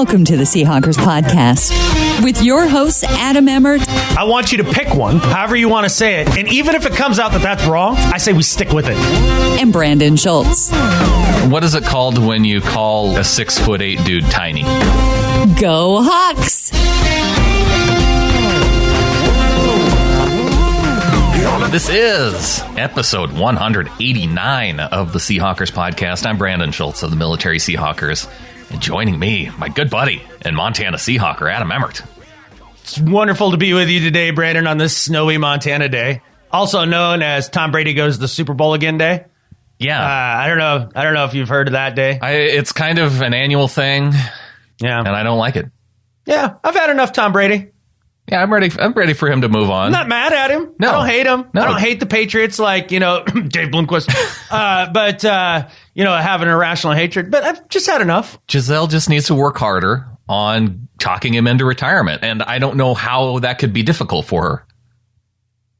Welcome to the Seahawkers podcast with your hosts, Adam Emmert. I want you to pick one, however you want to say it. And even if it comes out that that's wrong, I say we stick with it. And Brandan Schultz. What is it called when you call a 6'8" dude tiny? Go Hawks! This is episode 189 of the Seahawkers podcast. I'm Brandan Schultz of the Military Seahawkers. And joining me, my good buddy and Montana Seahawker, Adam Emmert. It's wonderful to be with you today, Brandon, on this snowy Montana day, also known as Tom Brady goes to the Super Bowl again day. Yeah, I don't know if you've heard of that day. It's kind of an annual thing. Yeah, and I don't like it. Yeah, I've had enough Tom Brady. Yeah, I'm ready for him to move on. I'm not mad at him. No. I don't hate him. No. I don't hate the Patriots like, Dave Bloomquist. But have an irrational hatred. But I've just had enough. Giselle just needs to work harder on talking him into retirement. And I don't know how that could be difficult for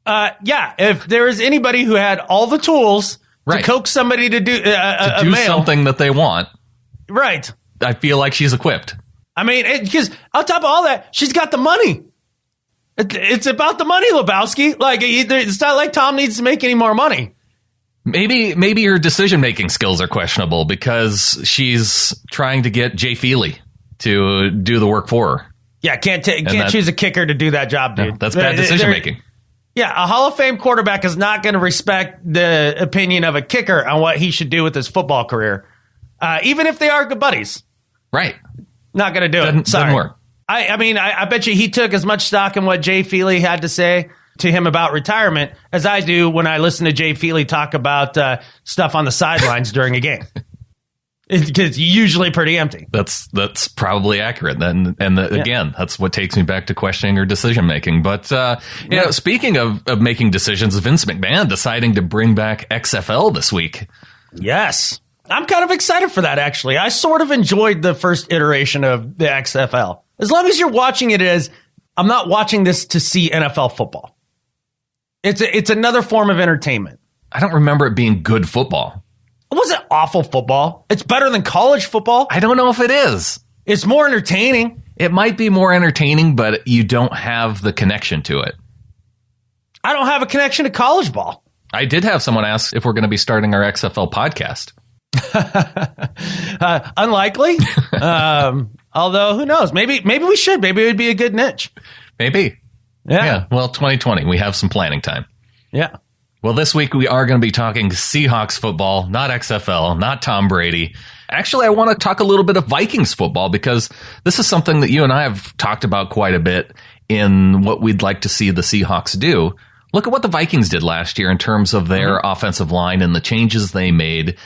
her. If there is anybody who had all the tools to coax somebody to do something that they want. Right. I feel like she's equipped. I mean, because on top of all that, she's got the money. It's about the money, Lebowski. Like, it's not like Tom needs to make any more money. Maybe her decision-making skills are questionable because she's trying to get Jay Feely to do the work for her. Yeah, can't choose a kicker to do that job, dude. No, that's bad decision-making. Yeah, a Hall of Fame quarterback is not going to respect the opinion of a kicker on what he should do with his football career, even if they are good buddies. Right. Not going to do it. Doesn't work. I bet you he took as much stock in what Jay Feely had to say to him about retirement as I do when I listen to Jay Feely talk about stuff on the sidelines during a game. It's usually pretty empty. That's probably accurate. Again, that's what takes me back to questioning her decision making. But speaking of making decisions, Vince McMahon deciding to bring back XFL this week. Yes. I'm kind of excited for that, actually. I sort of enjoyed the first iteration of the XFL. As long as you're watching it as, I'm not watching this to see NFL football. It's another form of entertainment. I don't remember it being good football. It wasn't awful football. It's better than college football. I don't know if it is. It's more entertaining. It might be more entertaining, but you don't have the connection to it. I don't have a connection to college ball. I did have someone ask if we're going to be starting our XFL podcast. Unlikely. Although, who knows? Maybe we should. Maybe it would be a good niche. Maybe. Yeah. Well, 2020, we have some planning time. Yeah. Well, this week we are going to be talking Seahawks football, not XFL, not Tom Brady. Actually, I want to talk a little bit of Vikings football because this is something that you and I have talked about quite a bit in what we'd like to see the Seahawks do. Look at what the Vikings did last year in terms of their offensive line and the changes they made,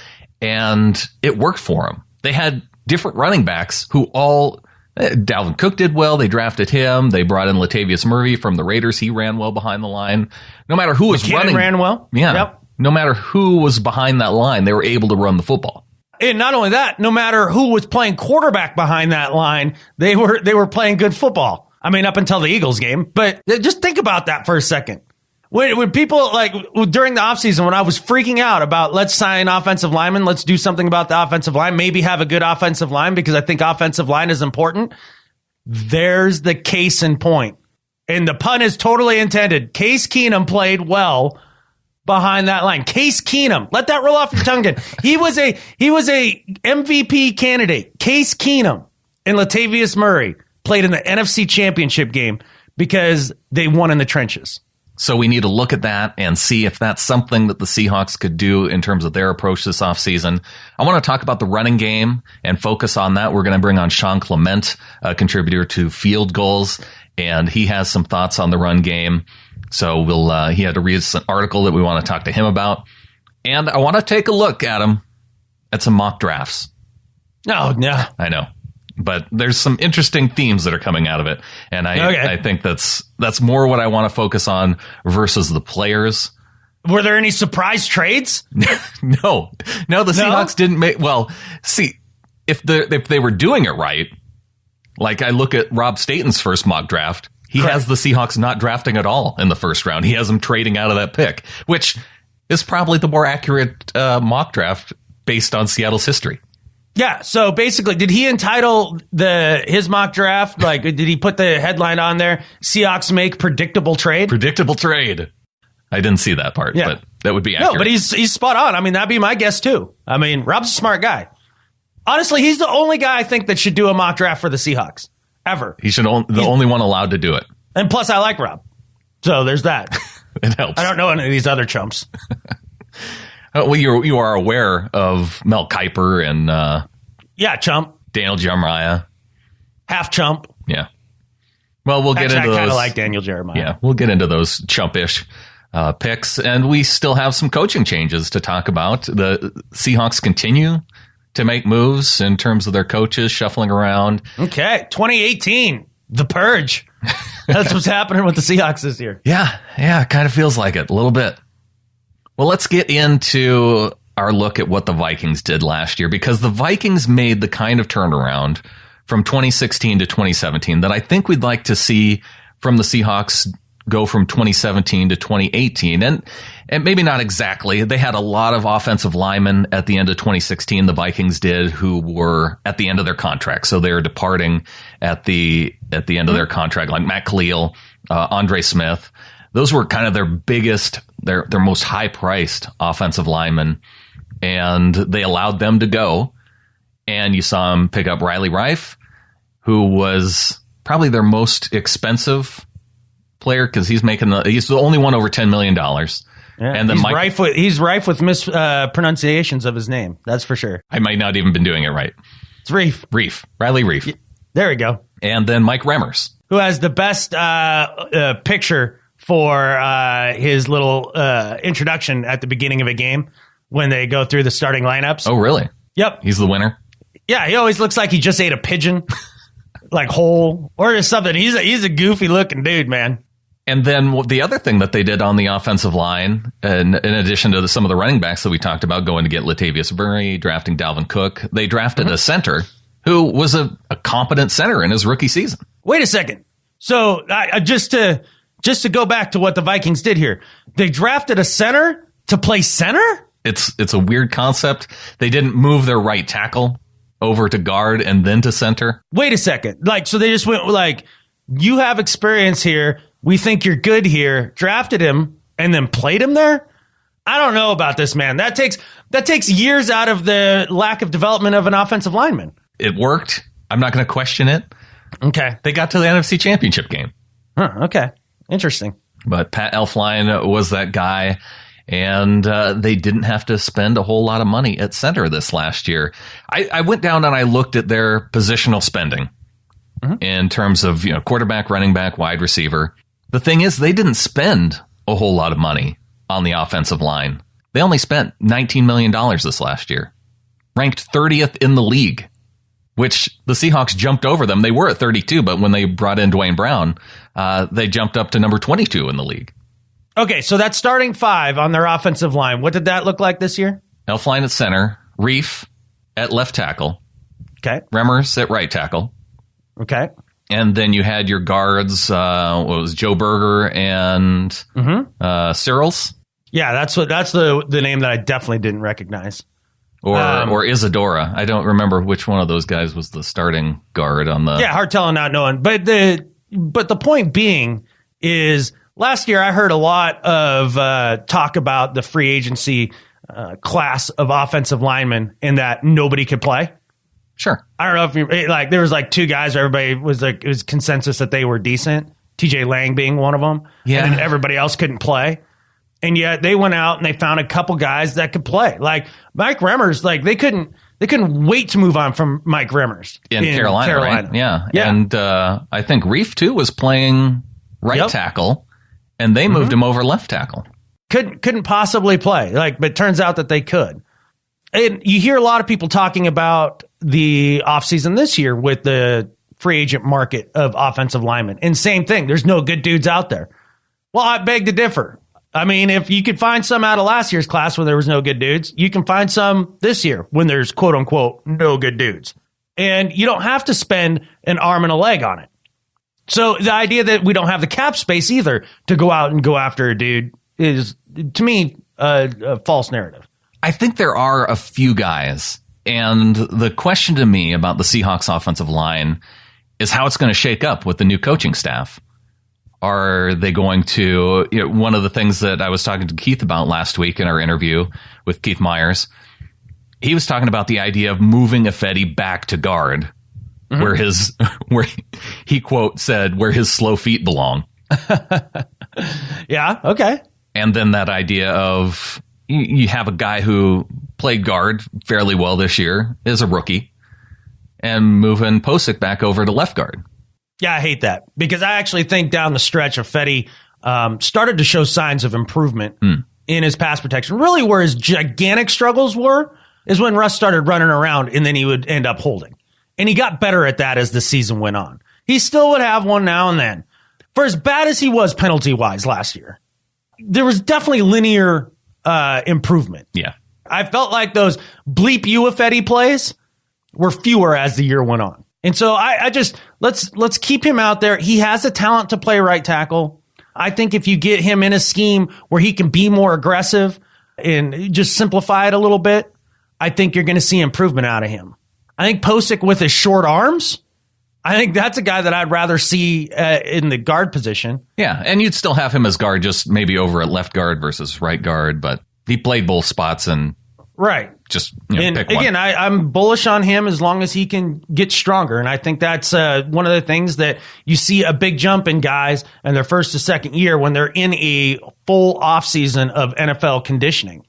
and it worked for them. They had different running backs who all... Dalvin Cook did well. They drafted him. They brought in Latavius Murray from the Raiders. He ran well behind the line. No matter who was running... ran well. Yeah. Yep. No matter who was behind that line, they were able to run the football. And not only that, no matter who was playing quarterback behind that line, they were playing good football. I mean, up until the Eagles game. But just think about that for a second. When people, like, during the offseason, when I was freaking out about let's sign offensive linemen, let's do something about the offensive line, maybe have a good offensive line because I think offensive line is important. There's the case in point. And the pun is totally intended. Case Keenum played well behind that line. Case Keenum. Let that roll off your tongue again. He was a MVP candidate. Case Keenum and Latavius Murray played in the NFC Championship game because they won in the trenches. So we need to look at that and see if that's something that the Seahawks could do in terms of their approach this offseason. I want to talk about the running game and focus on that. We're going to bring on Sean Clement, a contributor to Field Goals, and he has some thoughts on the run game. So he had to read an article that we want to talk to him about. And I want to take a look, Adam, at some mock drafts. Oh, no. I know. But there's some interesting themes that are coming out of it. And I think that's more what I want to focus on versus the players. Were there any surprise trades? No, the Seahawks didn't make, well, see, if they were doing it right, like I look at Rob Staten's first mock draft, he has the Seahawks not drafting at all in the first round. He has them trading out of that pick, which is probably the more accurate mock draft based on Seattle's history. Yeah. So basically, did he entitle his mock draft? Like, did he put the headline on there? Seahawks make predictable trade? Predictable trade. I didn't see that part, but that would be accurate. No, but he's spot on. I mean, that'd be my guess too. I mean, Rob's a smart guy. Honestly, he's the only guy I think that should do a mock draft for the Seahawks ever. He's the only one allowed to do it. And plus, I like Rob. So there's that. It helps. I don't know any of these other chumps. Well, you are aware of Mel Kiper and chump. Daniel Jeremiah. Half chump. Yeah. Well, we'll get into those. I kind of like Daniel Jeremiah. Yeah, we'll get into those chumpish picks. And we still have some coaching changes to talk about. The Seahawks continue to make moves in terms of their coaches shuffling around. Okay, 2018, the purge. That's what's happening with the Seahawks this year. Yeah, it kind of feels like it a little bit. Well, let's get into our look at what the Vikings did last year, because the Vikings made the kind of turnaround from 2016 to 2017 that I think we'd like to see from the Seahawks go from 2017 to 2018. And maybe not exactly. They had a lot of offensive linemen at the end of 2016, the Vikings did, who were at the end of their contract. So they're departing at the end of their contract, like Matt Khalil, Andre Smith. Those were kind of their biggest, their most high-priced offensive linemen, and they allowed them to go. And you saw him pick up Riley Reiff, who was probably their most expensive player because he's the only one over $10 million. Yeah, and then he's rife with mispronunciations of his name. That's for sure. I might not even been doing it right. It's Reiff. Riley Reiff. There we go. And then Mike Remmers, who has the best picture for his little introduction at the beginning of a game when they go through the starting lineups. Oh, really? Yep. He's the winner? Yeah, he always looks like he just ate a pigeon, like whole, or just something. He's a goofy looking dude, man. And then the other thing that they did on the offensive line, in addition to some of the running backs that we talked about, going to get Latavius Murray, drafting Dalvin Cook, they drafted a center who was a competent center in his rookie season. Wait a second. So just to go back to what the Vikings did here, they drafted a center to play center? It's a weird concept. They didn't move their right tackle over to guard and then to center. Wait a second. So they just went you have experience here. We think you're good here. Drafted him and then played him there? I don't know about this, man. That takes years out of the lack of development of an offensive lineman. It worked. I'm not going to question it. Okay. They got to the NFC Championship game. Huh, okay. Interesting. But Pat Elflein was that guy, and they didn't have to spend a whole lot of money at center this last year. I went down and I looked at their positional spending in terms of quarterback, running back, wide receiver. The thing is, they didn't spend a whole lot of money on the offensive line. They only spent $19 million this last year, ranked 30th in the league, which the Seahawks jumped over them. They were at 32, but when they brought in Dwayne Brown, they jumped up to number 22 in the league. Okay, so that's starting five on their offensive line. What did that look like this year? Elflein at center, Reiff at left tackle, okay, Remmers at right tackle, okay, and then you had your guards. What was Joe Berger and Searles? Yeah, that's the name that I definitely didn't recognize. Or Isadora. I don't remember which one of those guys was the starting guard on the. Yeah, hard telling, not knowing. But the point being is, last year I heard a lot of talk about the free agency class of offensive linemen in that nobody could play. Sure. I don't know if there was two guys where everybody was it was consensus that they were decent. TJ Lang being one of them. Yeah. And then everybody else couldn't play. And yet they went out and they found a couple guys that could play. Like Mike Remmers, they couldn't wait to move on from Mike Remmers in Carolina. Right? Yeah. Yeah. And I think Reiff too was playing right tackle, and they moved him over left tackle. Couldn't possibly play. But it turns out that they could. And you hear a lot of people talking about the offseason this year with the free agent market of offensive linemen. And same thing. There's no good dudes out there. Well, I beg to differ. I mean, if you could find some out of last year's class when there was no good dudes, you can find some this year when there's quote unquote no good dudes. And you don't have to spend an arm and a leg on it. So the idea that we don't have the cap space either to go out and go after a dude is, to me, a false narrative. I think there are a few guys And the question to me about the Seahawks offensive line is how it's going to shake up with the new coaching staff. Are they going to, one of the things that I was talking to Keith about last week in our interview with Keith Myers, he was talking about the idea of moving Ifedi back to guard, where he quote said, where his slow feet belong. Yeah. Okay. And then that idea of you have a guy who played guard fairly well this year, is a rookie, and moving Posick back over to left guard. Yeah, I hate that because I actually think down the stretch, Ifedi started to show signs of improvement in his pass protection. Really, where his gigantic struggles were is when Russ started running around and then he would end up holding. And he got better at that as the season went on. He still would have one now and then. For as bad as he was penalty-wise last year, there was definitely linear improvement. Yeah. I felt like those bleep you Ifedi plays were fewer as the year went on. And so I just, let's keep him out there. He has the talent to play right tackle. I think if you get him in a scheme where he can be more aggressive and just simplify it a little bit, I think you're going to see improvement out of him. I think Posick with his short arms, I think that's a guy that I'd rather see in the guard position. Yeah, and you'd still have him as guard, just maybe over at left guard versus right guard, but he played both spots and right. Just and pick one. Again, I'm bullish on him as long as he can get stronger. And I think that's one of the things that you see a big jump in guys in their first to second year when they're in a full offseason of NFL conditioning.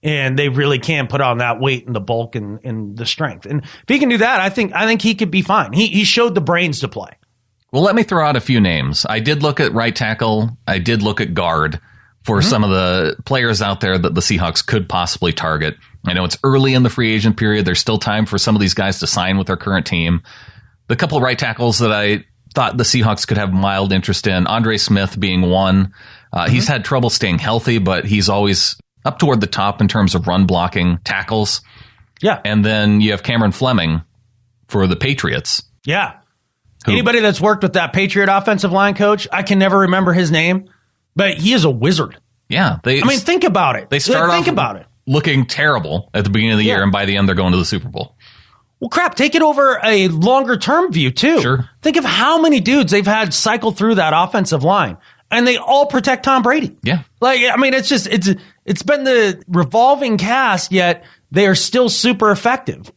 And they really can put on that weight and the bulk and the strength. And if he can do that, I think he could be fine. He showed the brains to play. Well, let me throw out a few names. I did look at right tackle. I did look at guard for some of the players out there that the Seahawks could possibly target. I know it's early in the free agent period. There's still time for some of these guys to sign with their current team. The couple of right tackles that I thought the Seahawks could have mild interest in, Andre Smith being one. He's had trouble staying healthy, but he's always up toward the top in terms of run blocking tackles. Yeah. And then you have Cameron Fleming for the Patriots. Yeah. Anybody that's worked with that Patriot offensive line coach, I can never remember his name, but he is a wizard. Yeah. Think about it. They start think off about it. Looking terrible at the beginning of the year, and by the end, they're going to the Super Bowl. Well, crap, take it over a longer term view, too. Sure. Think of how many dudes they've had cycle through that offensive line, and they all protect Tom Brady. Yeah. It's been the revolving cast, yet they are still super effective.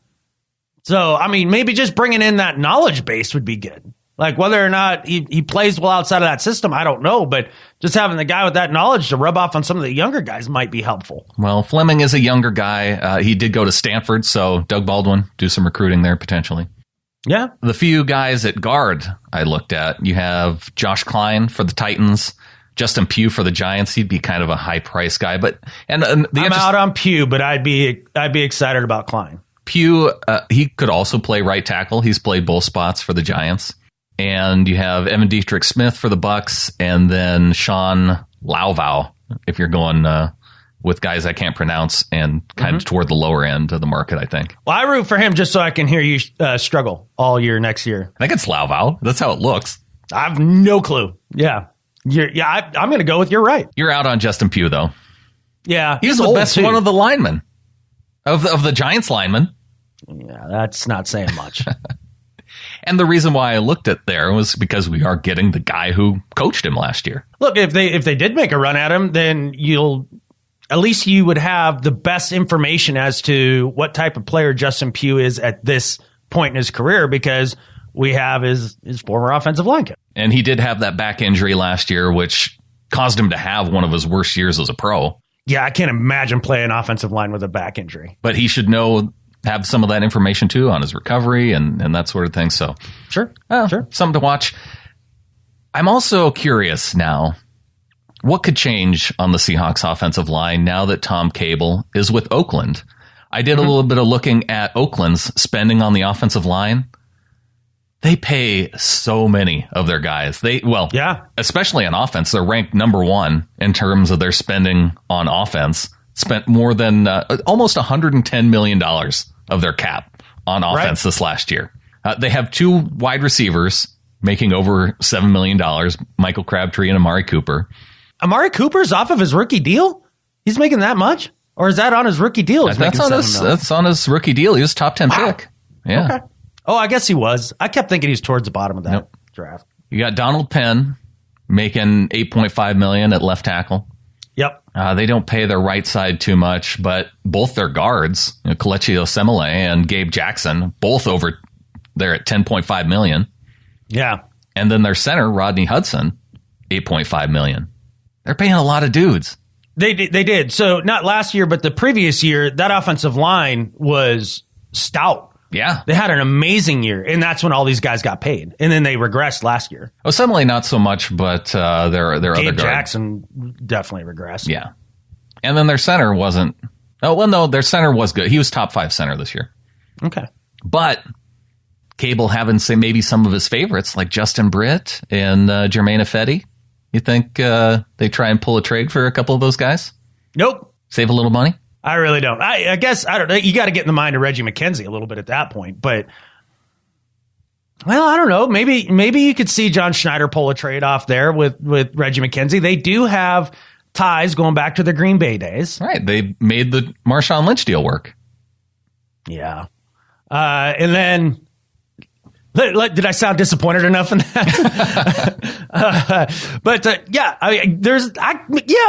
So, maybe just bringing in that knowledge base would be good. Like, whether or not he plays well outside of that system, I don't know. But just having the guy with that knowledge to rub off on some of the younger guys might be helpful. Well, Fleming is a younger guy. He did go to Stanford, so Doug Baldwin, do some recruiting there potentially. Yeah. The few guys at guard I looked at, you have Josh Klein for the Titans, Justin Pugh for the Giants. He'd be kind of a high price guy, but I'm out on Pugh, but I'd be excited about Klein. Pugh, he could also play right tackle. He's played both spots for the Giants. And you have Evan Dietrich Smith for the Bucks, and then Sean Lauvau, if you're going with guys I can't pronounce, and kind of toward the lower end of the market, I think. Well, I root for him just so I can hear you struggle all year next year. I think it's Lauvau. That's how it looks. I have no clue. Yeah. I'm going to go with you're right. You're out on Justin Pugh, though. Yeah. He's the best one of the linemen, of the Giants linemen. Yeah, that's not saying much. And the reason why I looked at there was because we are getting the guy who coached him last year. Look, if they did make a run at him, then you would have the best information as to what type of player Justin Pugh is at this point in his career, because we have his former offensive line coach. And he did have that back injury last year, which caused him to have one of his worst years as a pro. Yeah, I can't imagine playing offensive line with a back injury. But he should have some of that information too on his recovery and that sort of thing. So sure. Something to watch. I'm also curious now, what could change on the Seahawks offensive line now that Tom Cable is with Oakland? I did a little bit of looking at Oakland's spending on the offensive line. They pay so many of their guys. Especially on offense, they're ranked number one in terms of their spending on offense. Spent more than almost $110 million of their cap on offense this last year. They have two wide receivers making over $7 million, Michael Crabtree and Amari Cooper. Amari Cooper's off of his rookie deal? He's making that much? Or is that on his rookie deal? That's on his rookie deal. He was top 10 pick. Yeah. Okay. Oh, I guess he was. I kept thinking he was towards the bottom of that draft. You got Donald Penn making $8.5 million at left tackle. Yep. They don't pay their right side too much, but both their guards, Kelechi Osemele and Gabe Jackson, both over there at $10.5 million. Yeah. And then their center, Rodney Hudson, $8.5 million. They're paying a lot of dudes. They did. So not last year, but the previous year, that offensive line was stout. Yeah. They had an amazing year, and that's when all these guys got paid. And then they regressed last year. Osemele, not so much, but their other guard. Jackson definitely regressed. Yeah. And then their center wasn't. Oh, well, no, their center was good. He was top 5 center this year. Okay. But Cable having maybe some of his favorites, like Justin Britt and Germaine Ifedi. You think they try and pull a trade for a couple of those guys? Nope. Save a little money? I really don't. I guess, I don't know. You got to get in the mind of Reggie McKenzie a little bit at that point. But, well, I don't know. Maybe you could see John Schneider pull a trade off there with Reggie McKenzie. They do have ties going back to the Green Bay days. Right. They made the Marshawn Lynch deal work. Yeah. And then... Did I sound disappointed enough in that?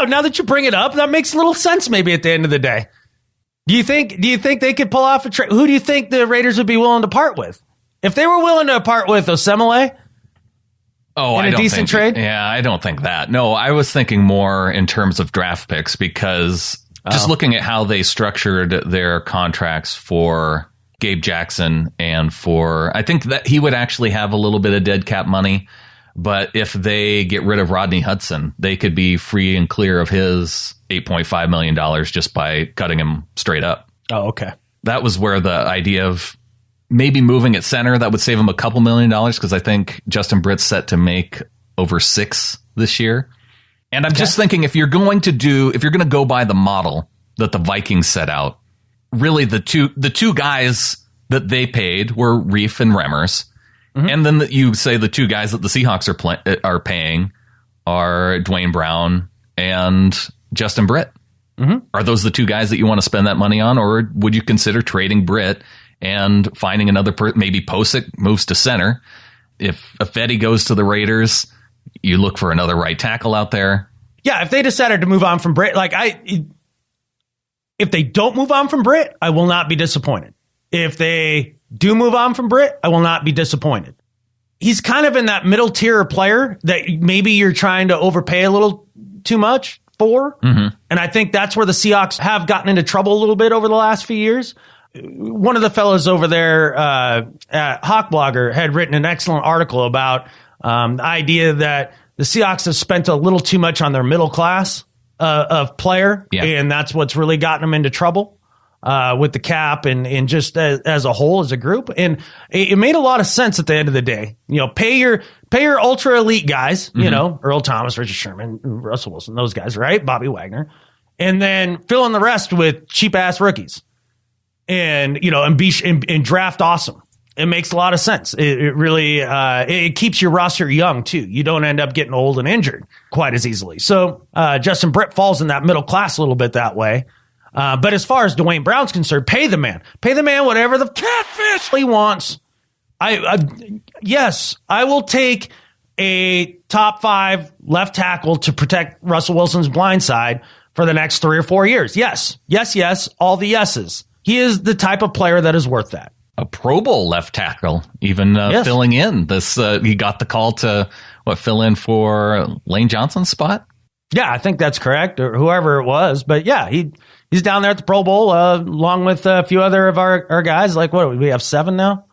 Now that you bring it up, that makes a little sense maybe at the end of the day. Do you think they could pull off a trade? Who do you think the Raiders would be willing to part with? If they were willing to part with Osemele in a decent trade? Yeah, I don't think that. No, I was thinking more in terms of draft picks because just looking at how they structured their contracts for Gabe Jackson and I think that he would actually have a little bit of dead cap money, but if they get rid of Rodney Hudson, they could be free and clear of his $8.5 million just by cutting him straight up. Oh, okay. That was where the idea of maybe moving at center, that would save him a couple $1 million because I think Justin Britt's set to make over $6 this year. And I'm just thinking if you're going to go by the model that the Vikings set out, really, the two guys that they paid were Reif and Remmers, and then you say the two guys that the Seahawks are paying are Dwayne Brown and Justin Britt. Are those the two guys that you want to spend that money on, or would you consider trading Britt and finding another maybe Posick moves to center? If Ifedi goes to the Raiders, you look for another right tackle out there. Yeah, if they decided to move on from Britt, if they don't move on from Britt, I will not be disappointed. If they do move on from Britt, I will not be disappointed. He's kind of in that middle tier player that maybe you're trying to overpay a little too much for. And I think that's where the Seahawks have gotten into trouble a little bit over the last few years. One of the fellows over there at Hawk Blogger had written an excellent article about the idea that the Seahawks have spent a little too much on their middle class of player, and that's what's really gotten them into trouble with the cap and just as a whole, as a group. And it made a lot of sense at the end of the day. Pay your ultra elite guys, Earl Thomas, Richard Sherman, Russell Wilson, those guys, right? Bobby Wagner, and then fill in the rest with cheap ass rookies, and and draft awesome. It makes a lot of sense. It really it keeps your roster young, too. You don't end up getting old and injured quite as easily. So Justin Britt falls in that middle class a little bit that way. But as far as Dwayne Brown's concerned, pay the man. Pay the man whatever the catfish he wants. Yes, I will take a top 5 left tackle to protect Russell Wilson's blind side for the next 3 or 4 years. Yes, all the yeses. He is the type of player that is worth that. A Pro Bowl left tackle, even filling in this. He got the call to fill in for Lane Johnson's spot. Yeah, I think that's correct, or whoever it was. But yeah, he's down there at the Pro Bowl along with a few other of our guys. Like, what do we have 7 now?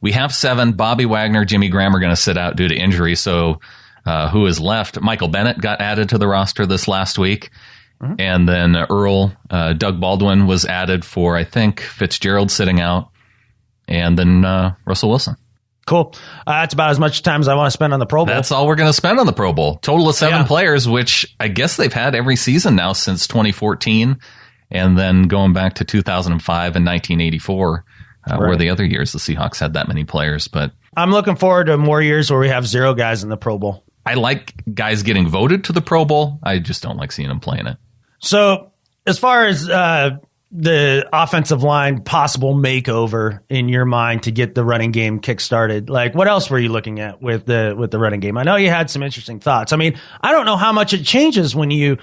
We have 7. Bobby Wagner, Jimmy Graham are going to sit out due to injury. So who is left? Michael Bennett got added to the roster this last week. And then Earl, Doug Baldwin was added for, I think, Fitzgerald sitting out. And then Russell Wilson. Cool. That's about as much time as I want to spend on the Pro Bowl. That's all we're going to spend on the Pro Bowl. Total of 7 players, which I guess they've had every season now since 2014. And then going back to 2005 and 1984 were the other years the Seahawks had that many players. But I'm looking forward to more years where we have 0 guys in the Pro Bowl. I like guys getting voted to the Pro Bowl. I just don't like seeing them playing it. So as far as the offensive line possible makeover in your mind to get the running game kickstarted, like what else were you looking at with the running game? I know you had some interesting thoughts. I mean, I don't know how much it changes when you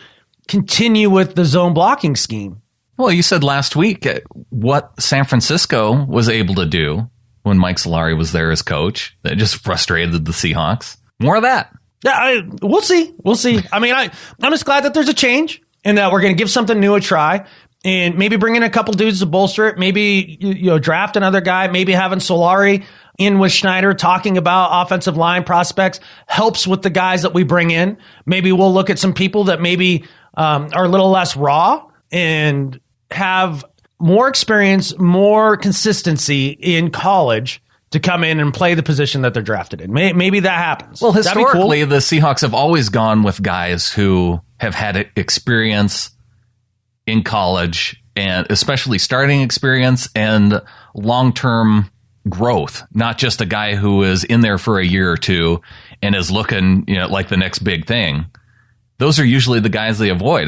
continue with the zone blocking scheme. Well, you said last week what San Francisco was able to do when Mike Solari was there as coach that just frustrated the Seahawks. More of that. Yeah, we'll see. We'll see. I mean, I'm just glad that there's a change and that we're going to give something new a try and maybe bring in a couple dudes to bolster it. Maybe, draft another guy. Maybe having Solari in with Schneider talking about offensive line prospects helps with the guys that we bring in. Maybe we'll look at some people that maybe are a little less raw and have more experience, more consistency in college to come in and play the position that they're drafted in. Maybe that happens. Well, historically, the Seahawks have always gone with guys who have had experience in college, and especially starting experience and long-term growth, not just a guy who is in there for a year or two and is looking, like the next big thing. Those are usually the guys they avoid.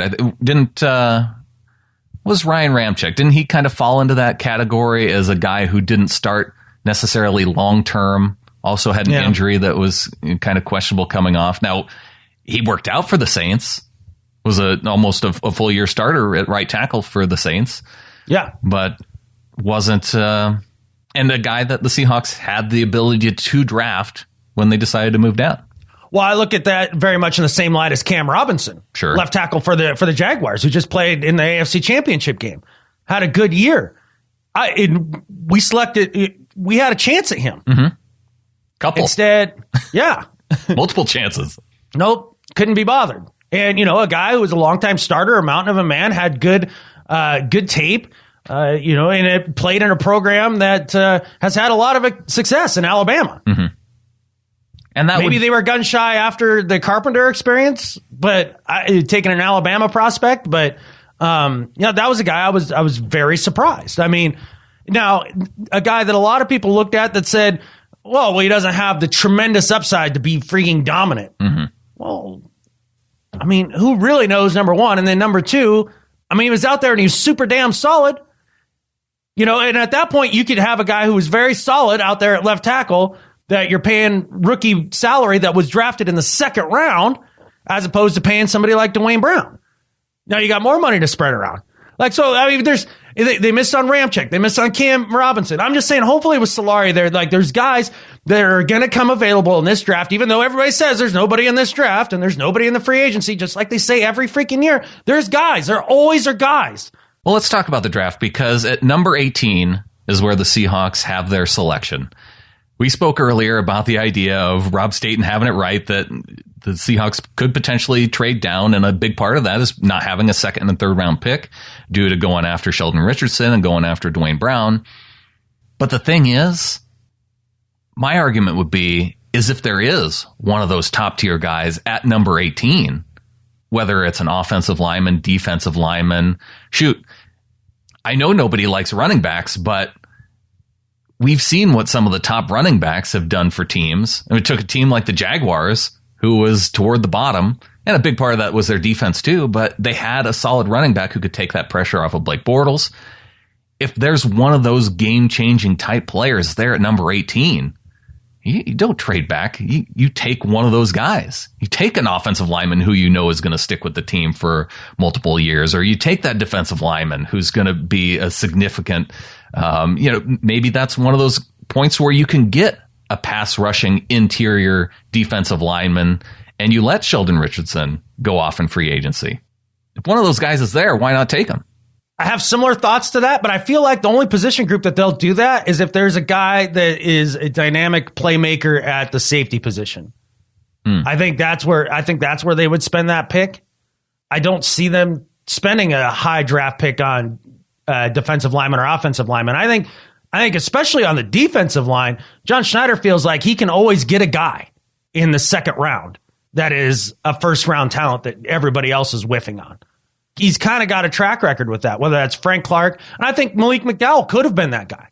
Was Ryan Ramczyk, didn't he kind of fall into that category as a guy who didn't start necessarily long-term, also had an injury that was kind of questionable coming off? Now, he worked out for the Saints, was almost a full year starter at right tackle for the Saints. Yeah. But wasn't, and a guy that the Seahawks had the ability to draft when they decided to move down. Well, I look at that very much in the same light as Cam Robinson, sure, left tackle for the Jaguars, who just played in the AFC Championship game, had a good year. We had a chance at him. Mm-hmm. Couple. Instead, yeah. Multiple chances. Nope, couldn't be bothered. And, a guy who was a longtime starter, a mountain of a man, had good tape, and it played in a program that has had a lot of success in Alabama. Mm-hmm. And that maybe they were gun shy after the Carpenter experience, but taking an Alabama prospect. But that was a guy I was very surprised. I mean, now a guy that a lot of people looked at that said, well, he doesn't have the tremendous upside to be freaking dominant. Mm-hmm. Well, I mean, who really knows, number one? And then number two, I mean, he was out there and he was super damn solid. And at that point, you could have a guy who was very solid out there at left tackle that you're paying rookie salary that was drafted in the second round, as opposed to paying somebody like Dwayne Brown. Now you got more money to spread around. They missed on Ramczyk. They missed on Cam Robinson. I'm just saying, hopefully with Solari there, there's guys that are going to come available in this draft, even though everybody says there's nobody in this draft and there's nobody in the free agency, just like they say every freaking year. There's guys. There always are guys. Well, let's talk about the draft, because at number 18 is where the Seahawks have their selection. We spoke earlier about the idea of Rob Staten having it right that the Seahawks could potentially trade down, and a big part of that is not having a second and third round pick due to going after Sheldon Richardson and going after Dwayne Brown. But the thing is, my argument would be, is if there is one of those top tier guys at number 18, whether it's an offensive lineman, defensive lineman, I know nobody likes running backs, but we've seen what some of the top running backs have done for teams. And it took a team like the Jaguars, who was toward the bottom, and a big part of that was their defense too, but they had a solid running back who could take that pressure off of Blake Bortles. If there's one of those game-changing type players there at number 18, you don't trade back. You take one of those guys. You take an offensive lineman who you know is going to stick with the team for multiple years, or you take that defensive lineman who's going to be a significant, maybe that's one of those points where you can get a pass rushing interior defensive lineman and you let Sheldon Richardson go off in free agency. If one of those guys is there, why not take him? I have similar thoughts to that, but I feel like the only position group that they'll do that is if there's a guy that is a dynamic playmaker at the safety position. I think that's where they would spend that pick. I don't see them spending a high draft pick on defensive lineman or offensive lineman. I think especially on the defensive line, John Schneider feels like he can always get a guy in the second round that is a first round talent that everybody else is whiffing on. He's kind of got a track record with that, whether that's Frank Clark. And I think Malik McDowell could have been that guy.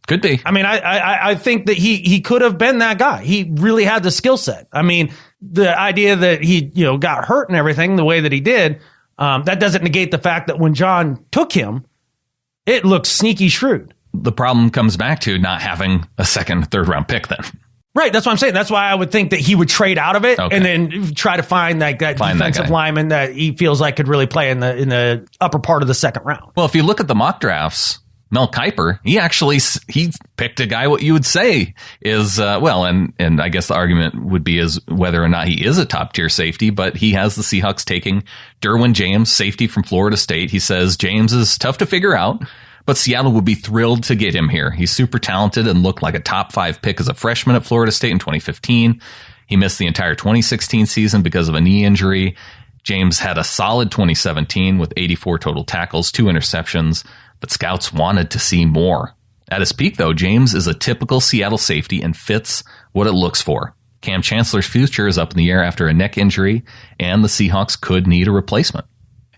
Could be. I mean, I think that he could have been that guy. He really had the skill set. I mean, the idea that he got hurt and everything the way that he did, That doesn't negate the fact that when John took him, it looked sneaky shrewd. The problem comes back to not having a second, third round pick then. Right, that's what I'm saying. That's why I would think that he would trade out of it and then try to find that defensive lineman that he feels like could really play in the upper part of the second round. Well, if you look at the mock drafts, Mel Kiper, he picked a guy what you would say is, and I guess the argument would be is whether or not he is a top-tier safety, but he has the Seahawks taking Derwin James, safety from Florida State. He says James is tough to figure out, but Seattle would be thrilled to get him here. He's super talented and looked like a top 5 pick as a freshman at Florida State in 2015. He missed the entire 2016 season because of a knee injury. James had a solid 2017 with 84 total tackles, 2 interceptions, but scouts wanted to see more. At his peak, though, James is a typical Seattle safety and fits what it looks for. Cam Chancellor's future is up in the air after a neck injury, and the Seahawks could need a replacement.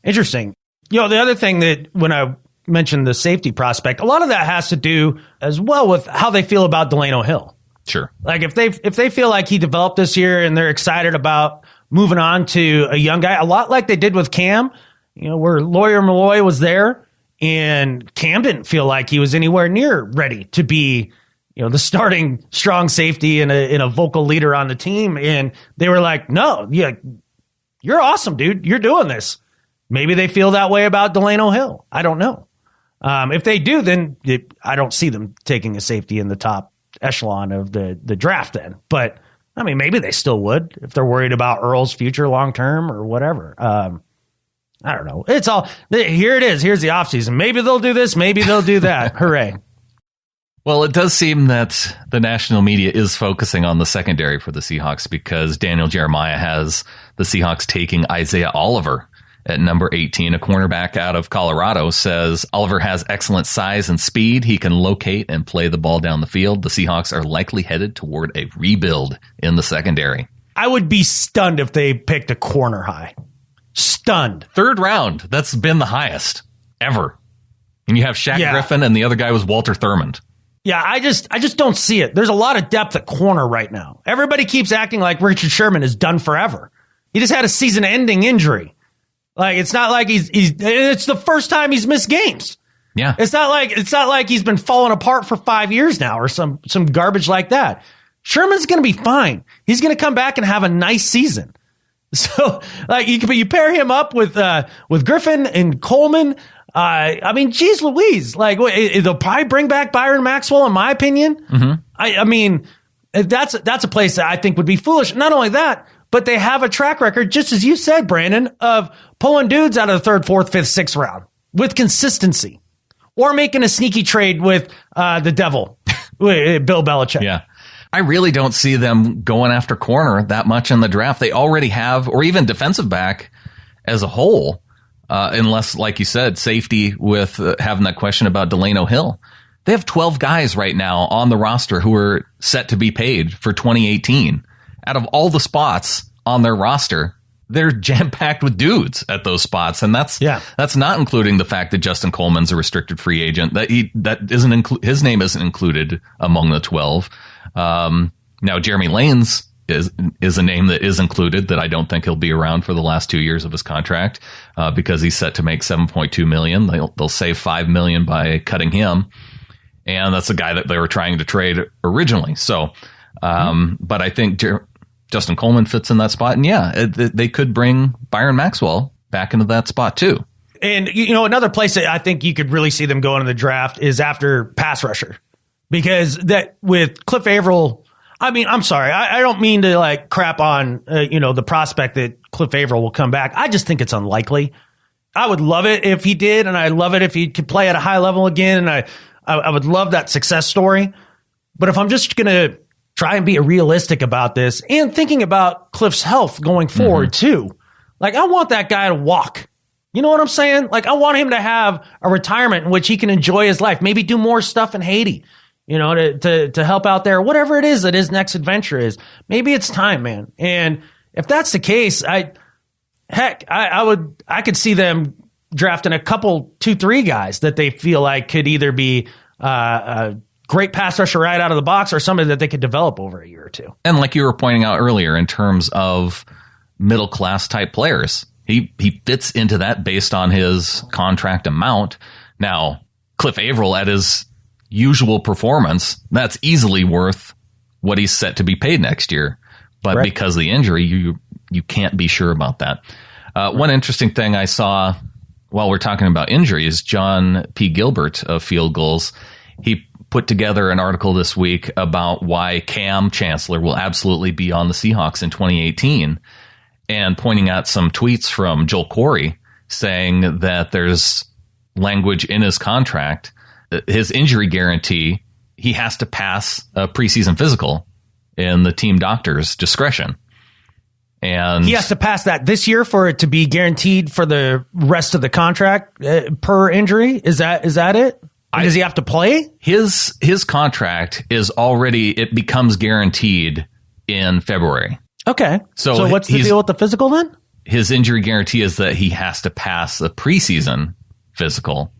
Interesting. The other thing that when I mentioned the safety prospect, a lot of that has to do as well with how they feel about Delano Hill. Sure. Like if they feel like he developed this year and they're excited about moving on to a young guy, a lot like they did with Cam, where Lawyer Malloy was there and Cam didn't feel like he was anywhere near ready to be, the starting strong safety and a vocal leader on the team. And they were like, no, yeah, you're awesome, dude. You're doing this. Maybe they feel that way about Delano Hill. I don't know. If they do, then I don't see them taking a safety in the top echelon of the draft then. But, I mean, maybe they still would if they're worried about Earl's future long-term or whatever. I don't know. It's all, here it is. Here's the offseason. Maybe they'll do this. Maybe they'll do that. Hooray. Well, it does seem that the national media is focusing on the secondary for the Seahawks because Daniel Jeremiah has the Seahawks taking Isaiah Oliver at number 18. A cornerback out of Colorado says Oliver has excellent size and speed. He can locate and play the ball down the field. The Seahawks are likely headed toward a rebuild in the secondary. I would be stunned if they picked a corner high. Stunned. Third round. That's been the highest ever. And you have Shaq Griffin and the other guy was Walter Thurmond. Yeah, I just don't see it. There's a lot of depth at corner right now. Everybody keeps acting like Richard Sherman is done forever. He just had a season-ending injury. Like it's not like it's the first time he's missed games. Yeah. It's not like he's been falling apart for 5 years now or some garbage like that. Sherman's going to be fine. He's going to come back and have a nice season. So like you pair him up with Griffin and Coleman. I mean, geez Louise, like they'll probably bring back Byron Maxwell, in my opinion. Mm-hmm. I mean, that's a place that I think would be foolish. Not only that, but they have a track record, just as you said, Brandon, of pulling dudes out of the 3rd, 4th, 5th, 6th round with consistency, or making a sneaky trade with the devil, Bill Belichick. Yeah. I really don't see them going after corner that much in the draft. They already have, or even defensive back as a whole, unless, like you said, safety with having that question about Delano Hill. They have 12 guys right now on the roster who are set to be paid for 2018. Out of all the spots on their roster, they're jam-packed with dudes at those spots, and that's not including the fact that Justin Coleman's a restricted free agent. His name isn't included among the 12. Now, Jeremy Lanes is a name that is included that I don't think he'll be around for the last 2 years of his contract because he's set to make $7.2 million. They'll save $5 million by cutting him, and that's the guy that they were trying to trade originally. So, but I think Justin Coleman fits in that spot, and they could bring Byron Maxwell back into that spot too. And another place that I think you could really see them going in the draft is after pass rusher, because that with Cliff Averill. I mean, I'm sorry, I don't mean to like crap on the prospect that Cliff Averill will come back. I just think it's unlikely. I would love it if he did, and I love it if he could play at a high level again, and I would love that success story. But if I'm just gonna try and be realistic about this and thinking about Cliff's health going forward too. Like I want that guy to walk. You know what I'm saying? Like I want him to have a retirement in which he can enjoy his life, maybe do more stuff in Haiti, to help out there, whatever it is that his next adventure is. Maybe it's time, man. And if that's the case, I could see them drafting a couple 2-3 guys that they feel like could either be great pass rusher right out of the box or somebody that they could develop over a year or two. And like you were pointing out earlier, in terms of middle class type players, He fits into that based on his contract amount. Now, Cliff Averill at his usual performance, that's easily worth what he's set to be paid next year. But right. Because of the injury, you can't be sure about that. One interesting thing I saw while we're talking about injuries, John P. Gilbert of Field Goals, he put together an article this week about why Cam Chancellor will absolutely be on the Seahawks in 2018, and pointing out some tweets from Joel Corey saying that there's language in his contract, his injury guarantee, he has to pass a preseason physical in the team doctor's discretion. And he has to pass that this year for it to be guaranteed for the rest of the contract per injury. Is that it? Does he have to play? His contract is already, it becomes guaranteed in February. Okay. So what's the deal with the physical then? His injury guarantee is that he has to pass a preseason physical.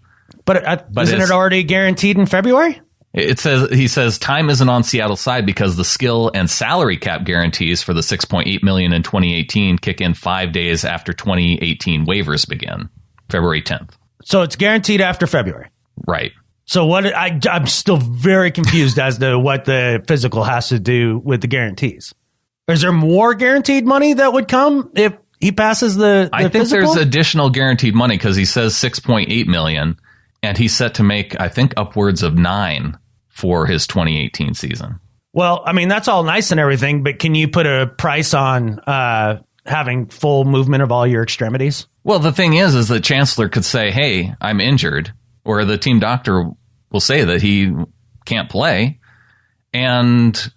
But isn't it already guaranteed in February? He says time isn't on Seattle's side because the skill and salary cap guarantees for the $6.8 million in 2018 kick in 5 days after 2018 waivers begin, February 10th. So it's guaranteed after February. Right. So I'm still very confused as to what the physical has to do with the guarantees. Is there more guaranteed money that would come if he passes the I think physical? There's additional guaranteed money because he says $6.8 million. And he's set to make, I think, upwards of $9 million for his 2018 season. Well, I mean, that's all nice and everything, but can you put a price on having full movement of all your extremities? Well, the thing is that Chancellor could say, hey, I'm injured, or the team doctor will say that he can't play, and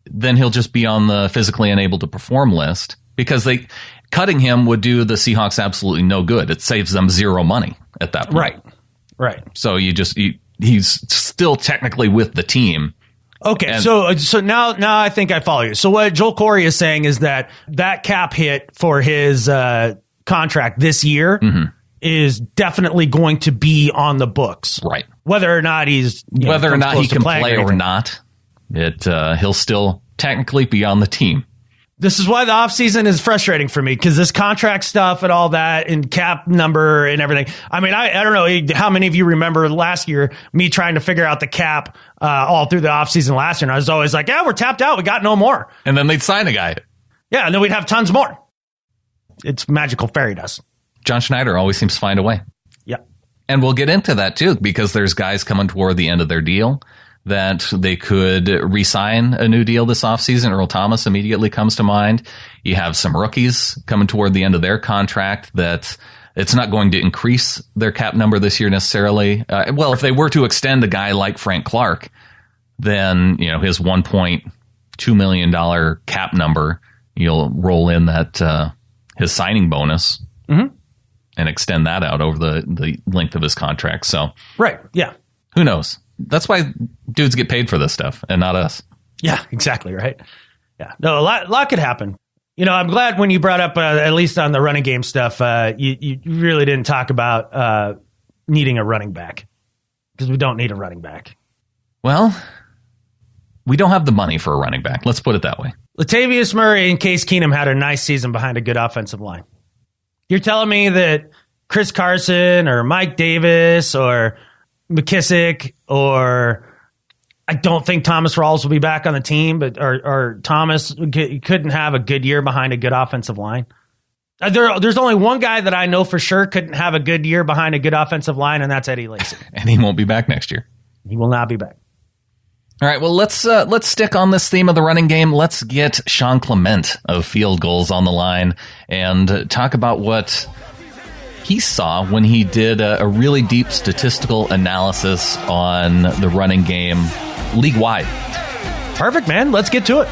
then he'll just be on the physically unable to perform list because cutting him would do the Seahawks absolutely no good. It saves them zero money at that point. Right. So he's still technically with the team. Okay. So now I think I follow you. So what Joel Corey is saying is that cap hit for his contract this year is definitely going to be on the books. Right. Whether or not he can play or not, he'll still technically be on the team. This is why the offseason is frustrating for me, because this contract stuff and all that and cap number and everything. I mean, I don't know how many of you remember last year, me trying to figure out the cap all through the offseason last year. And I was always like, yeah, we're tapped out. We got no more. And then they'd sign a guy. Yeah, and then we'd have tons more. It's magical fairy dust. John Schneider always seems to find a way. Yeah. And we'll get into that, too, because there's guys coming toward the end of their deal that they could re-sign a new deal this offseason. Earl Thomas immediately comes to mind. You have some rookies coming toward the end of their contract that it's not going to increase their cap number this year necessarily. Well, if they were to extend a guy like Frank Clark, then his $1.2 million cap number, you'll roll in that his signing bonus and extend that out over the length of his contract. So right, yeah. Who knows? That's why dudes get paid for this stuff and not us. Yeah, exactly. Right. Yeah. No, a lot could happen. I'm glad when you brought up, at least on the running game stuff, you really didn't talk about needing a running back, because we don't need a running back. Well, we don't have the money for a running back. Let's put it that way. Latavius Murray and Case Keenum had a nice season behind a good offensive line. You're telling me that Chris Carson or Mike Davis or McKissick, or I don't think Thomas Rawls will be back on the team, but or Thomas couldn't have a good year behind a good offensive line. There's only one guy that I know for sure couldn't have a good year behind a good offensive line, and that's Eddie Lacy. And he won't be back next year. He will not be back. All right, well, let's stick on this theme of the running game. Let's get Sean Clement of Field Goals on the line and talk about what he saw when he did a really deep statistical analysis on the running game league-wide. Perfect, man. Let's get to it.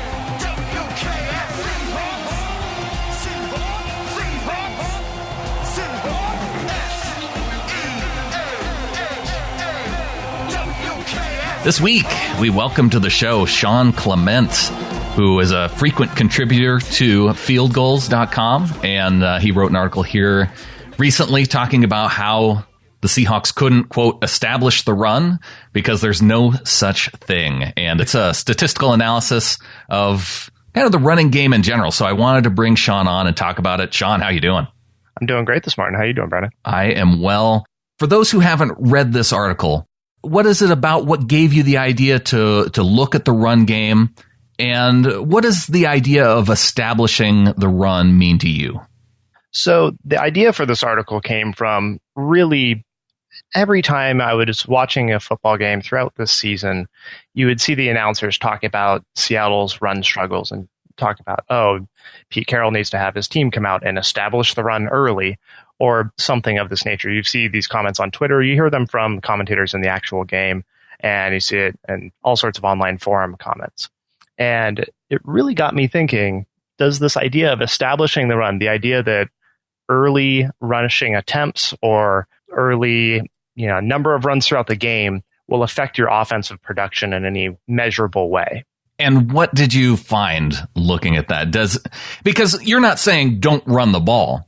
This week, we welcome to the show Sean Clement, who is a frequent contributor to fieldgoals.com, and he wrote an article here recently talking about how the Seahawks couldn't, quote, establish the run because there's no such thing. And it's a statistical analysis of kind of the running game in general. So I wanted to bring Sean on and talk about it. Sean, how you doing? I'm doing great this morning. How you doing, Brandan? I am well. For those who haven't read this article, what is it about? What gave you the idea to look at the run game? And what does the idea of establishing the run mean to you? So the idea for this article came from really every time I was watching a football game throughout this season, you would see the announcers talk about Seattle's run struggles and talk about, oh, Pete Carroll needs to have his team come out and establish the run early or something of this nature. You see these comments on Twitter. You hear them from commentators in the actual game, and you see it in all sorts of online forum comments. And it really got me thinking, does this idea of establishing the run, the idea that early rushing attempts or early number of runs throughout the game will affect your offensive production in any measurable way? And what did you find looking at that? Because you're not saying don't run the ball.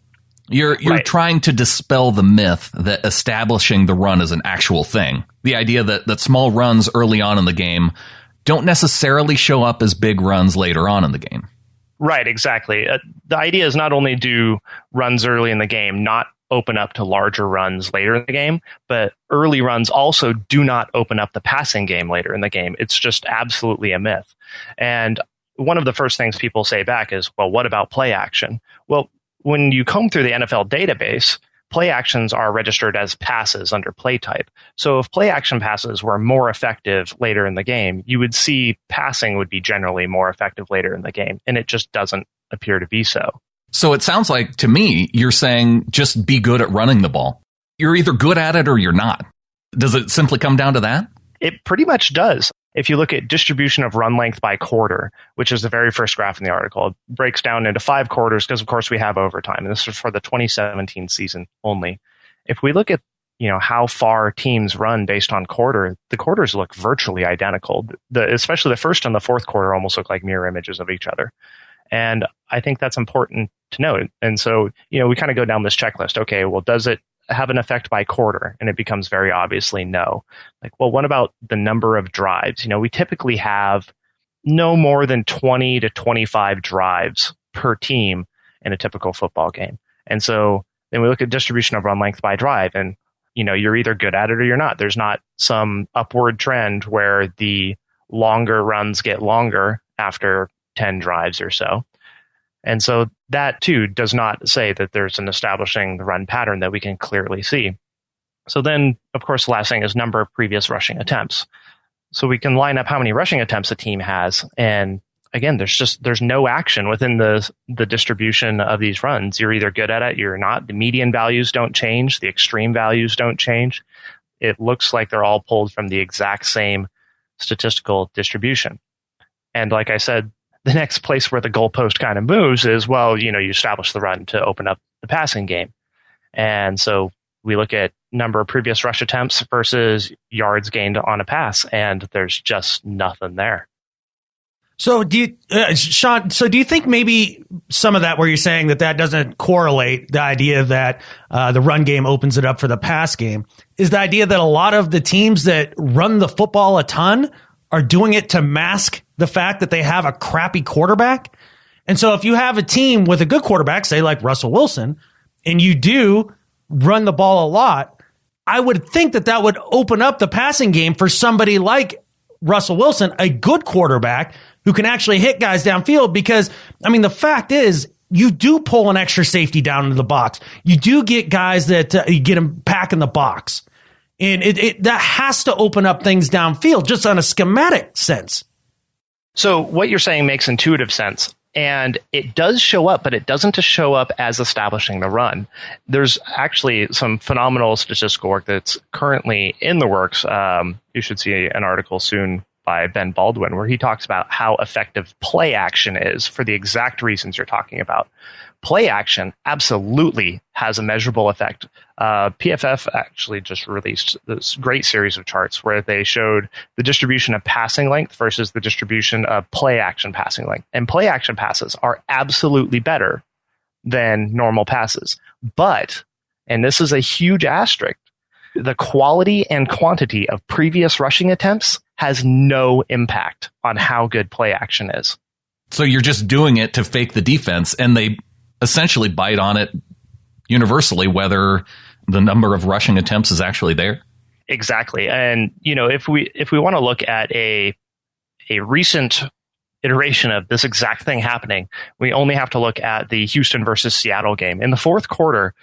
You're Right. trying to dispel the myth that establishing the run is an actual thing. The idea that small runs early on in the game don't necessarily show up as big runs later on in the game. Right, exactly. The idea is not only do runs early in the game not open up to larger runs later in the game, but early runs also do not open up the passing game later in the game. It's just absolutely a myth. And one of the first things people say back is, well, what about play action? Well, when you comb through the NFL database, play actions are registered as passes under play type. So if play action passes were more effective later in the game, you would see passing would be generally more effective later in the game. And it just doesn't appear to be so. So it sounds like to me, you're saying just be good at running the ball. You're either good at it or you're not. Does it simply come down to that? It pretty much does. If you look at distribution of run length by quarter, which is the very first graph in the article, it breaks down into 5 quarters because, of course, we have overtime. And this is for the 2017 season only. If we look at how far teams run based on quarter, the quarters look virtually identical. Especially the first and the fourth quarter almost look like mirror images of each other. And I think that's important to note. And so, we kind of go down this checklist. Okay, well, does it have an effect by quarter? And it becomes very obviously no. Like, well, what about the number of drives? We typically have no more than 20 to 25 drives per team in a typical football game. And so then we look at distribution of run length by drive, and you're either good at it or you're not. There's not some upward trend where the longer runs get longer after 10 drives or so. And so that too does not say that there's an establishing the run pattern that we can clearly see. So then, of course, the last thing is number of previous rushing attempts. So we can line up how many rushing attempts a team has. And again, there's no action within the distribution of these runs. You're either good at it, you're not. The median values don't change. The extreme values don't change. It looks like they're all pulled from the exact same statistical distribution. And like I said, the next place where the goalpost kind of moves is, well, you establish the run to open up the passing game. And so we look at number of previous rush attempts versus yards gained on a pass, and there's just nothing there. So do you, Sean, do you think maybe some of that where you're saying that doesn't correlate, the idea that the run game opens it up for the pass game, is the idea that a lot of the teams that run the football a ton are doing it to mask the fact that they have a crappy quarterback? And so if you have a team with a good quarterback, say like Russell Wilson, and you do run the ball a lot, I would think that would open up the passing game for somebody like Russell Wilson, a good quarterback who can actually hit guys downfield. Because, the fact is, you do pull an extra safety down into the box. You do get guys that you get them back in the box. And that has to open up things downfield just on a schematic sense. So what you're saying makes intuitive sense. And it does show up, but it doesn't just show up as establishing the run. There's actually some phenomenal statistical work that's currently in the works. You should see an article soon by Ben Baldwin where he talks about how effective play action is for the exact reasons you're talking about. Play action absolutely has a measurable effect. PFF actually just released this great series of charts where they showed the distribution of passing length versus the distribution of play action passing length. And play action passes are absolutely better than normal passes. But, and this is a huge asterisk, the quality and quantity of previous rushing attempts has no impact on how good play action is. So you're just doing it to fake the defense, and they essentially bite on it universally whether the number of rushing attempts is actually there. Exactly. And, if we want to look at a recent iteration of this exact thing happening, we only have to look at the Houston versus Seattle game. In the fourth quarter,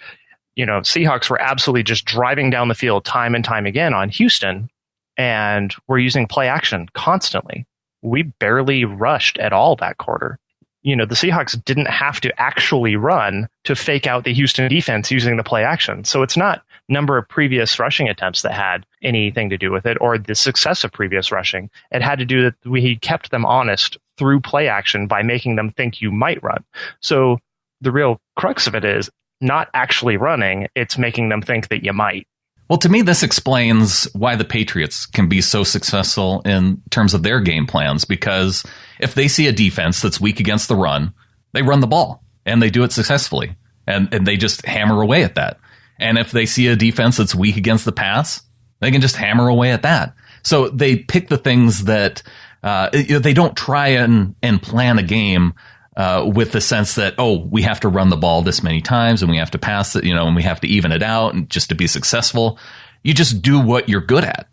Seahawks were absolutely just driving down the field time and time again on Houston, and we're using play action constantly. We barely rushed at all that quarter. The Seahawks didn't have to actually run to fake out the Houston defense using the play action. So it's not number of previous rushing attempts that had anything to do with it, or the success of previous rushing. It had to do that we kept them honest through play action by making them think you might run. So the real crux of it is not actually running, it's making them think that you might. Well, to me, this explains why the Patriots can be so successful in terms of their game plans, because if they see a defense that's weak against the run, they run the ball, and they do it successfully, and they just hammer away at that. And if they see a defense that's weak against the pass, they can just hammer away at that. So they pick the things that they don't try and plan a game with the sense that, we have to run the ball this many times and we have to pass it, and we have to even it out and just to be successful. You just do what you're good at.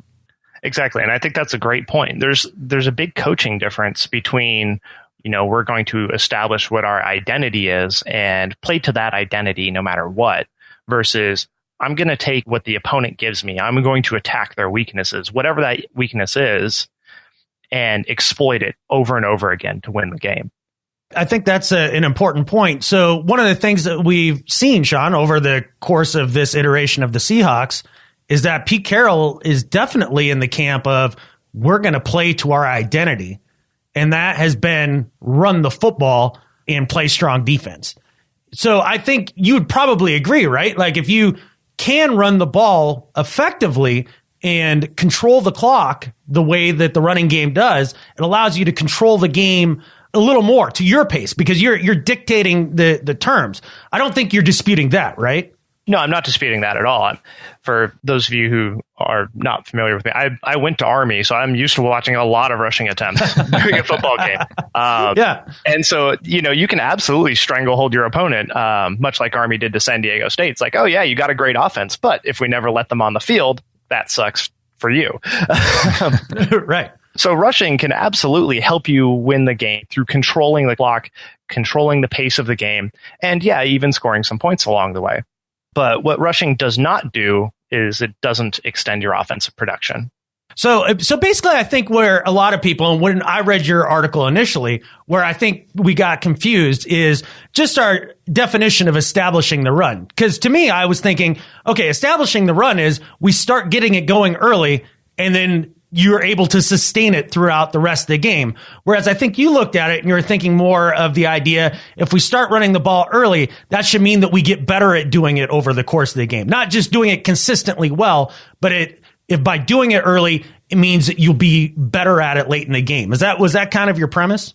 Exactly. And I think that's a great point. There's a big coaching difference between, we're going to establish what our identity is and play to that identity no matter what, versus I'm going to take what the opponent gives me. I'm going to attack their weaknesses, whatever that weakness is, and exploit it over and over again to win the game. I think that's an important point. So one of the things that we've seen, Sean, over the course of this iteration of the Seahawks is that Pete Carroll is definitely in the camp of we're going to play to our identity. And that has been run the football and play strong defense. So I think you would probably agree, right? Like if you can run the ball effectively and control the clock the way that the running game does, it allows you to control the game a little more to your pace because you're dictating the terms. I don't think you're disputing that, right? No, I'm not disputing that at all. For those of you who are not familiar with me, I went to Army, so I'm used to watching a lot of rushing attempts during a football game. Yeah. And so, you can absolutely stranglehold your opponent, much like Army did to San Diego State. It's like, oh, yeah, you got a great offense, but if we never let them on the field, that sucks for you. Right. So rushing can absolutely help you win the game through controlling the clock, controlling the pace of the game, and even scoring some points along the way. But what rushing does not do is it doesn't extend your offensive production. So basically, I think where a lot of people, and when I read your article initially, where I think we got confused is just our definition of establishing the run. Because to me, I was thinking, okay, establishing the run is we start getting it going early, and then you're able to sustain it throughout the rest of the game. Whereas I think you looked at it and you're thinking more of the idea, if we start running the ball early, that should mean that we get better at doing it over the course of the game. Not just doing it consistently well, but if by doing it early, it means that you'll be better at it late in the game. Was that kind of your premise?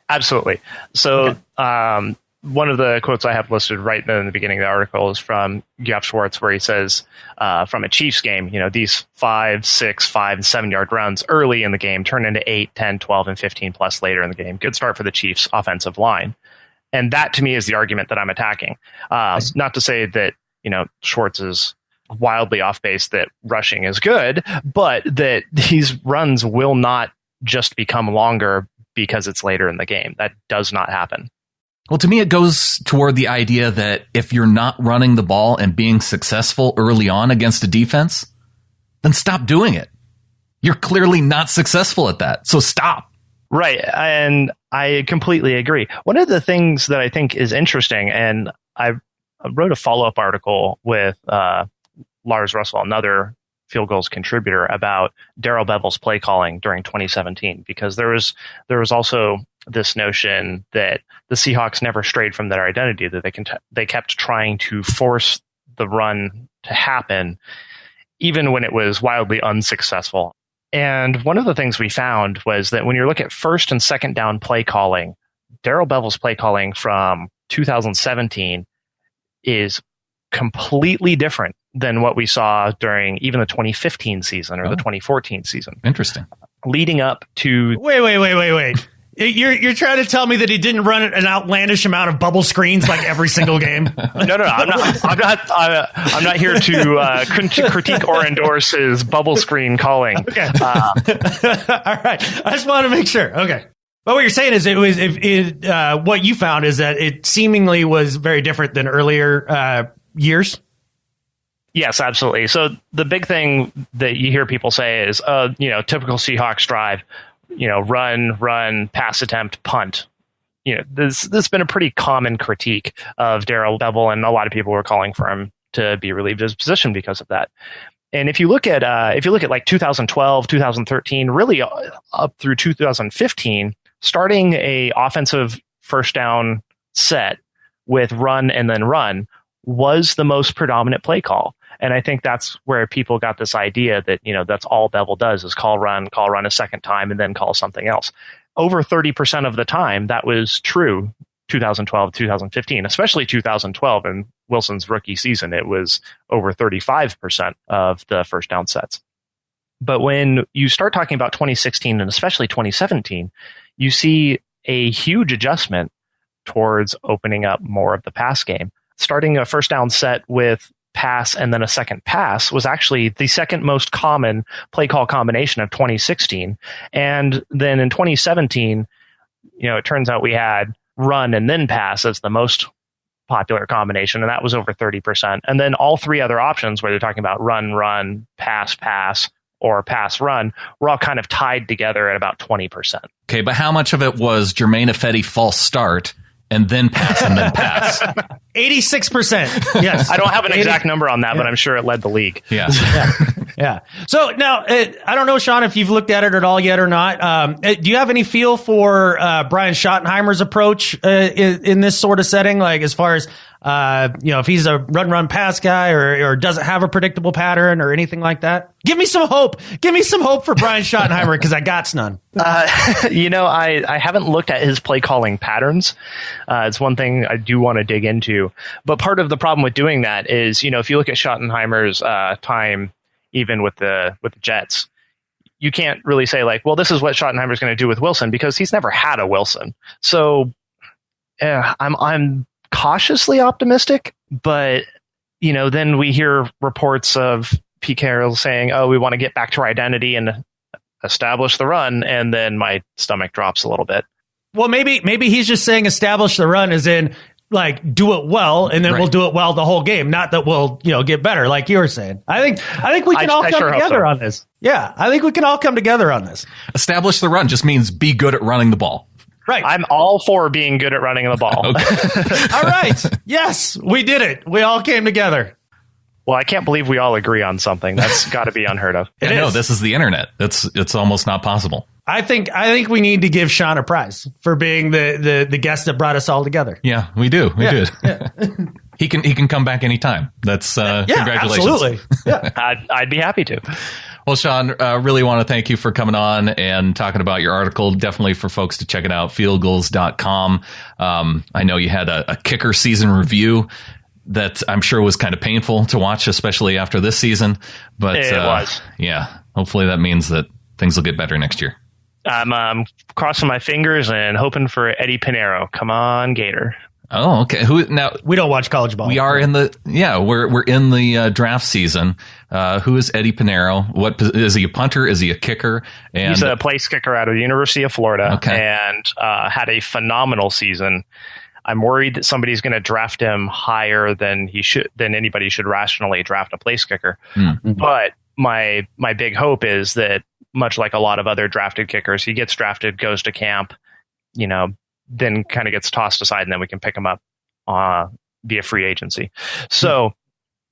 Absolutely. So, okay. One of the quotes I have listed right in the beginning of the article is from Geoff Schwartz, where he says, from a Chiefs game, these 5, 6, 5, and 7 yard runs early in the game turn into 8, 10, 12, and 15 plus later in the game. Good start for the Chiefs offensive line. And that to me is the argument that I'm attacking. Not to say that, Schwartz is wildly off base that rushing is good, but that these runs will not just become longer because it's later in the game. That does not happen. Well, to me, it goes toward the idea that if you're not running the ball and being successful early on against a defense, then stop doing it. You're clearly not successful at that. So stop. Right. And I completely agree. One of the things that I think is interesting, and I wrote a follow-up article with Lars Russell, another field goals contributor, about Darrell Bevell's play calling during 2017, because there was also this notion that the Seahawks never strayed from their identity, that they kept trying to force the run to happen, even when it was wildly unsuccessful. And one of the things we found was that when you look at first and second down play calling, Darrell Bevell's play calling from 2017 is completely different than what we saw during even the 2015 season or the 2014 season. Interesting. Leading up to... Wait. You're trying to tell me that he didn't run an outlandish amount of bubble screens like every single game? No. I'm not here to critique or endorse his bubble screen calling. Okay. All right. I just want to make sure. Okay. But what you're saying is what you found is that it seemingly was very different than earlier years. Yes, absolutely. So the big thing that you hear people say is, typical Seahawks drive. Run, pass attempt, punt. This has been a pretty common critique of Darrell Bevell, and a lot of people were calling for him to be relieved of his position because of that. And if you look at like 2012, 2013, really up through 2015, starting a offensive first down set with run and then run was the most predominant play call. And I think that's where people got this idea that, that's all Bevell does is call run a second time, and then call something else. Over 30% of the time, that was true 2012, 2015, especially 2012 in Wilson's rookie season. It was over 35% of the first down sets. But when you start talking about 2016 and especially 2017, you see a huge adjustment towards opening up more of the pass game. Starting a first down set with pass and then a second pass was actually the second most common play call combination of 2016. And then in 2017, it turns out we had run and then pass as the most popular combination, and that was over 30%. And then all three other options, where they're talking about run, pass, or pass run, were all kind of tied together at about 20%. Okay, but how much of it was Germaine Ifedi false start and then pass and then pass? 86%. Yes. I don't have an exact number on that, but I'm sure it led the league. Yeah. Yeah. So now, I don't know, Sean, if you've looked at it at all yet or not. Do you have any feel for Brian Schottenheimer's approach in this sort of setting? Like, as far as, if he's a run pass guy or doesn't have a predictable pattern or anything like that? Give me some hope. Give me some hope for Brian Schottenheimer, because I got none. I haven't looked at his play calling patterns. It's one thing I do want to dig into. But part of the problem with doing that is, if you look at Schottenheimer's time, even with the Jets, you can't really say like, well, this is what Schottenheimer's going to do with Wilson, because he's never had a Wilson. So I'm cautiously optimistic, but then we hear reports of Pete Carroll saying, "Oh, we want to get back to our identity and establish the run," and then my stomach drops a little bit. Well, maybe he's just saying establish the run as in, like, do it well, and then we'll do it well the whole game. Not that we'll, get better, like you were saying. I think we can all come together on this. Yeah, I think we can all come together on this. Establish the run just means be good at running the ball. Right. I'm all for being good at running the ball. All right. Yes, we did it. We all came together. Well, I can't believe we all agree on something. That's got to be unheard of. No, this is the internet. It's almost not possible. I think we need to give Sean a prize for being the guest that brought us all together. Yeah, we do. We did. Yeah. He can come back anytime. That's congratulations. Absolutely. Yeah. I'd be happy to. Well, Sean, really want to thank you for coming on and talking about your article. Definitely for folks to check it out, fieldgoals.com. I know you had a kicker season review that I'm sure was kind of painful to watch, especially after this season. But it was. Yeah, hopefully that means that things will get better next year. I'm crossing my fingers and hoping for Eddie Pinheiro. Come on, Gator. Oh, okay. Now we don't watch college ball. We are in the we're in the draft season. Who is Eddie Pinheiro? What is he? A punter? Is he a kicker? And he's a place kicker out of the University of Florida, okay. And had a phenomenal season. I'm worried that somebody's going to draft him higher than anybody should rationally draft a place kicker. Mm-hmm. But my big hope is that, much like a lot of other drafted kickers, he gets drafted, goes to camp, then kind of gets tossed aside, and then we can pick him up via free agency. So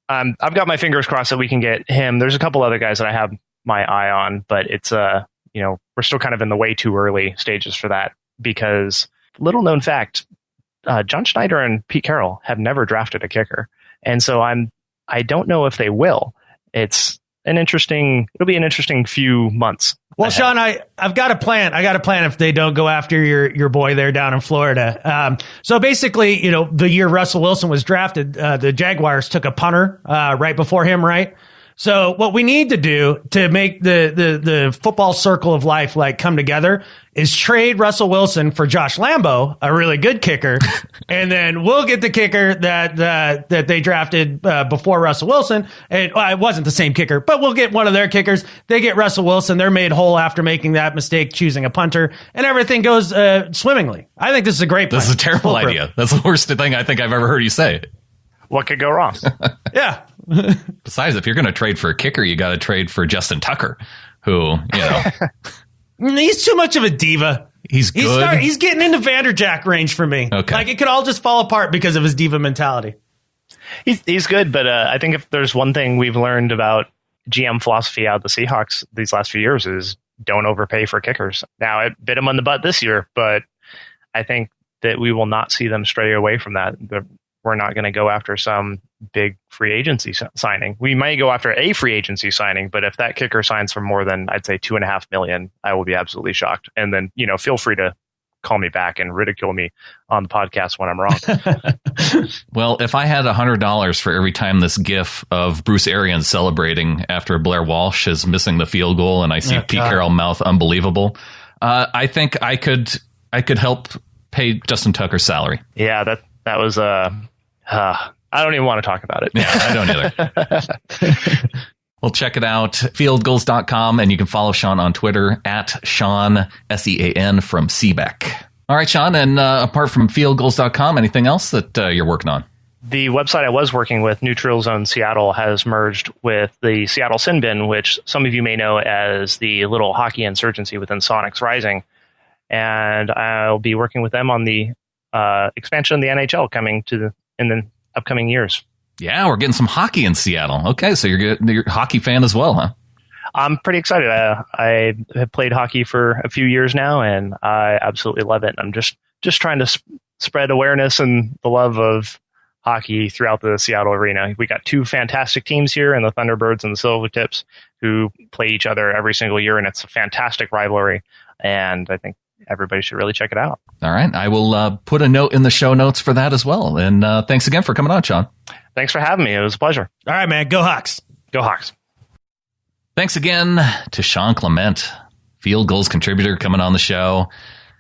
I've got my fingers crossed that we can get him. There's a couple other guys that I have my eye on, but it's we're still kind of in the way too early stages for that, because little known fact, John Schneider and Pete Carroll have never drafted a kicker. And so I don't know if they will. It'll be an interesting few months. Well, ahead. Sean, I've got a plan. I got a plan if they don't go after your boy there down in Florida. So basically, the year Russell Wilson was drafted, the Jaguars took a punter right before him, right? So what we need to do to make the football circle of life like come together is trade Russell Wilson for Josh Lambo, a really good kicker, and then we'll get the kicker that they drafted before Russell Wilson. And it wasn't the same kicker, but we'll get one of their kickers. They get Russell Wilson. They're made whole after making that mistake, choosing a punter, and everything goes swimmingly. I think this is a great plan. This is a terrible idea. That's the worst thing I think I've ever heard you say. What could go wrong? Yeah. Besides, if you're going to trade for a kicker, you got to trade for Justin Tucker, who, he's too much of a diva. He's good. He's getting into Vanderjack range for me. Okay. Like, it could all just fall apart because of his diva mentality. He's good, but I think if there's one thing we've learned about GM philosophy out of the Seahawks these last few years is don't overpay for kickers. Now, it bit him on the butt this year, but I think that we will not see them stray away from that. We're not going to go after some big free agency signing. We might go after a free agency signing, but if that kicker signs for more than, I'd say, $2.5 million, I will be absolutely shocked. And then, feel free to call me back and ridicule me on the podcast when I'm wrong. Well, if I had $100 for every time this gif of Bruce Arians celebrating after Blair Walsh is missing the field goal and I see Pete Carroll mouth unbelievable, I think I could help pay Justin Tucker's salary. Yeah, that was I don't even want to talk about it. Yeah, I don't either. Well, check it out, fieldgoals.com, and you can follow Sean on Twitter at Sean, Sean from Seabeck. All right, Sean, and apart from fieldgoals.com, anything else that you're working on? The website I was working with, Neutral Zone Seattle, has merged with the Seattle Sin Bin, which some of you may know as the little hockey insurgency within Sonics Rising. And I'll be working with them on the expansion of the NHL coming in the upcoming years. Yeah, we're getting some hockey in Seattle. Okay, so you're a hockey fan as well, huh? I'm pretty excited. I have played hockey for a few years now, and I absolutely love it. I'm just trying to spread awareness and the love of hockey throughout the Seattle arena. We got two fantastic teams here in the Thunderbirds and the Silvertips who play each other every single year, and it's a fantastic rivalry, and I think everybody should really check it out. All right. I will put a note in the show notes for that as well. And thanks again for coming on, Sean. Thanks for having me. It was a pleasure. All right, man. Go Hawks. Go Hawks. Thanks again to Sean Clement, Field Goals contributor, coming on the show.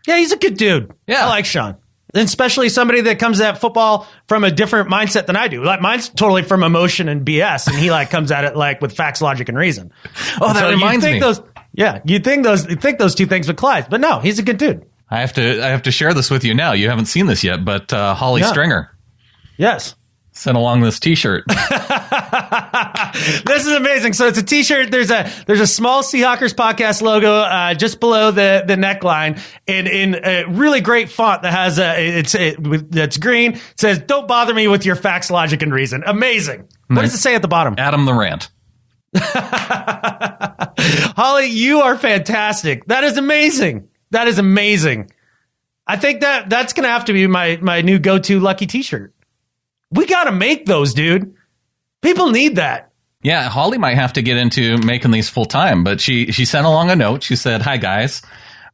Yeah, he's a good dude. Yeah. I like Sean. And especially somebody that comes at football from a different mindset than I do. Like, mine's totally from emotion and BS, and he comes at it like with facts, logic, and reason. Oh, that reminds me. You think those two things would collide, but no, he's a good dude. I have to share this with you now. You haven't seen this yet, but Holly Stringer, yes, sent along this T-shirt. This is amazing. So it's a T-shirt. There's a small Seahawkers podcast logo just below the neckline, in a really great font that has that's green. It says, "Don't bother me with your facts, logic, and reason." Amazing. What does it say at the bottom? Adam the Rant. Holly, you are fantastic. That is amazing. That is amazing. I think that's going to have to be my new go-to lucky T-shirt. We got to make those, dude. People need that. Yeah, Holly might have to get into making these full time, but she sent along a note. She said, "Hi, guys.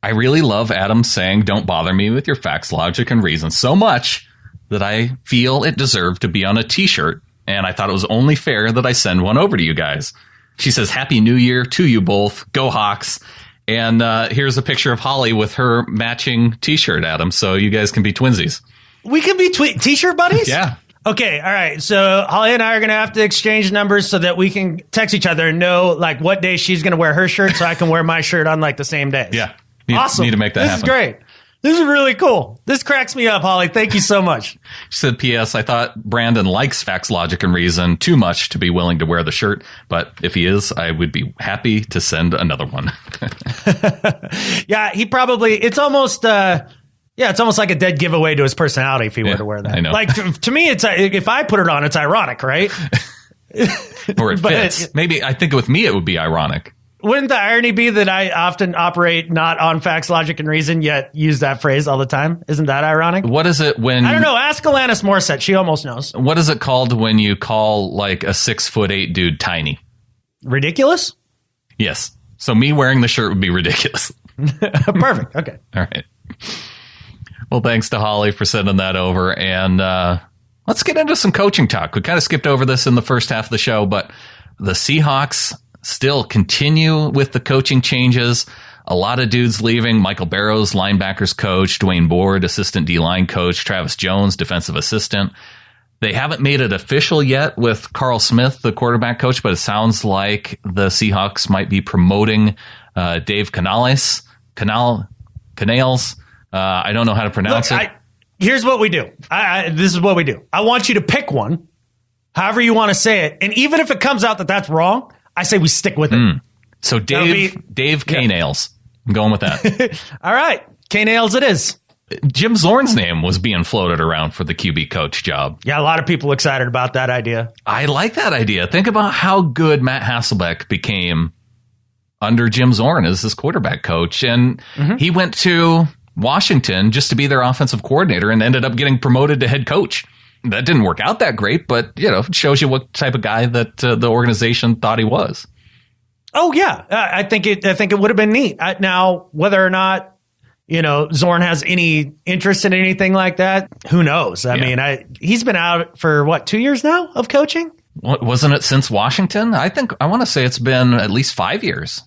I really love Adam saying, 'Don't bother me with your facts, logic, and reason,' so much that I feel it deserved to be on a T-shirt, and I thought it was only fair that I send one over to you guys." She says, "Happy New Year to you both. Go Hawks." And here's a picture of Holly with her matching T-shirt, Adam. So you guys can be twinsies. We can be T-shirt buddies? Yeah. Okay, all right. So Holly and I are going to have to exchange numbers so that we can text each other and know what day she's going to wear her shirt so I can wear my shirt on the same day. Yeah. Awesome. Need to make that happen. This is great. This is really cool. This cracks me up, Holly. Thank you so much. She said, "P.S. I thought Brandon likes facts, logic, and reason too much to be willing to wear the shirt, but if he is, I would be happy to send another one." Yeah, he probably, it's almost like a dead giveaway to his personality if he were to wear that. I know. To me, it's if I put it on, it's ironic, right? Or it fits. Maybe, I think with me, it would be ironic. Wouldn't the irony be that I often operate not on facts, logic, and reason, yet use that phrase all the time? Isn't that ironic? What is it when... I don't know. Ask Alanis Morissette. She almost knows. What is it called when you call a 6'8" dude tiny? Ridiculous? Yes. So me wearing the shirt would be ridiculous. Perfect. Okay. All right. Well, thanks to Holly for sending that over. And let's get into some coaching talk. We kind of skipped over this in the first half of the show, but The Seahawks still continue with the coaching changes. A lot of dudes leaving. Michael Barrows, linebackers coach. Dwayne Board, assistant D-line coach. Travis Jones, defensive assistant. They haven't made it official yet with Carl Smith, the quarterback coach, but it sounds like the Seahawks might be promoting Dave Canales. I don't know how to pronounce it. Here's what we do. This is what we do. I want you to pick one, however you want to say it. And even if it comes out that that's wrong, I say we stick with it. So Dave K-Nails. I'm going with that. All right. K-Nails it is. Jim Zorn's name was being floated around for the QB coach job. Yeah, a lot of people excited about that idea. I like that idea. Think about how good Matt Hasselbeck became under Jim Zorn as his quarterback coach. And he went to Washington just to be their offensive coordinator and ended up getting promoted to head coach. That didn't work out that great, but it shows you what type of guy that the organization thought he was. Oh yeah, I think it would have been neat. Now, whether or not Zorn has any interest in anything like that, who knows? I mean, he's been out for 2 years now of coaching. What, wasn't it since Washington? I want to say it's been at least 5 years.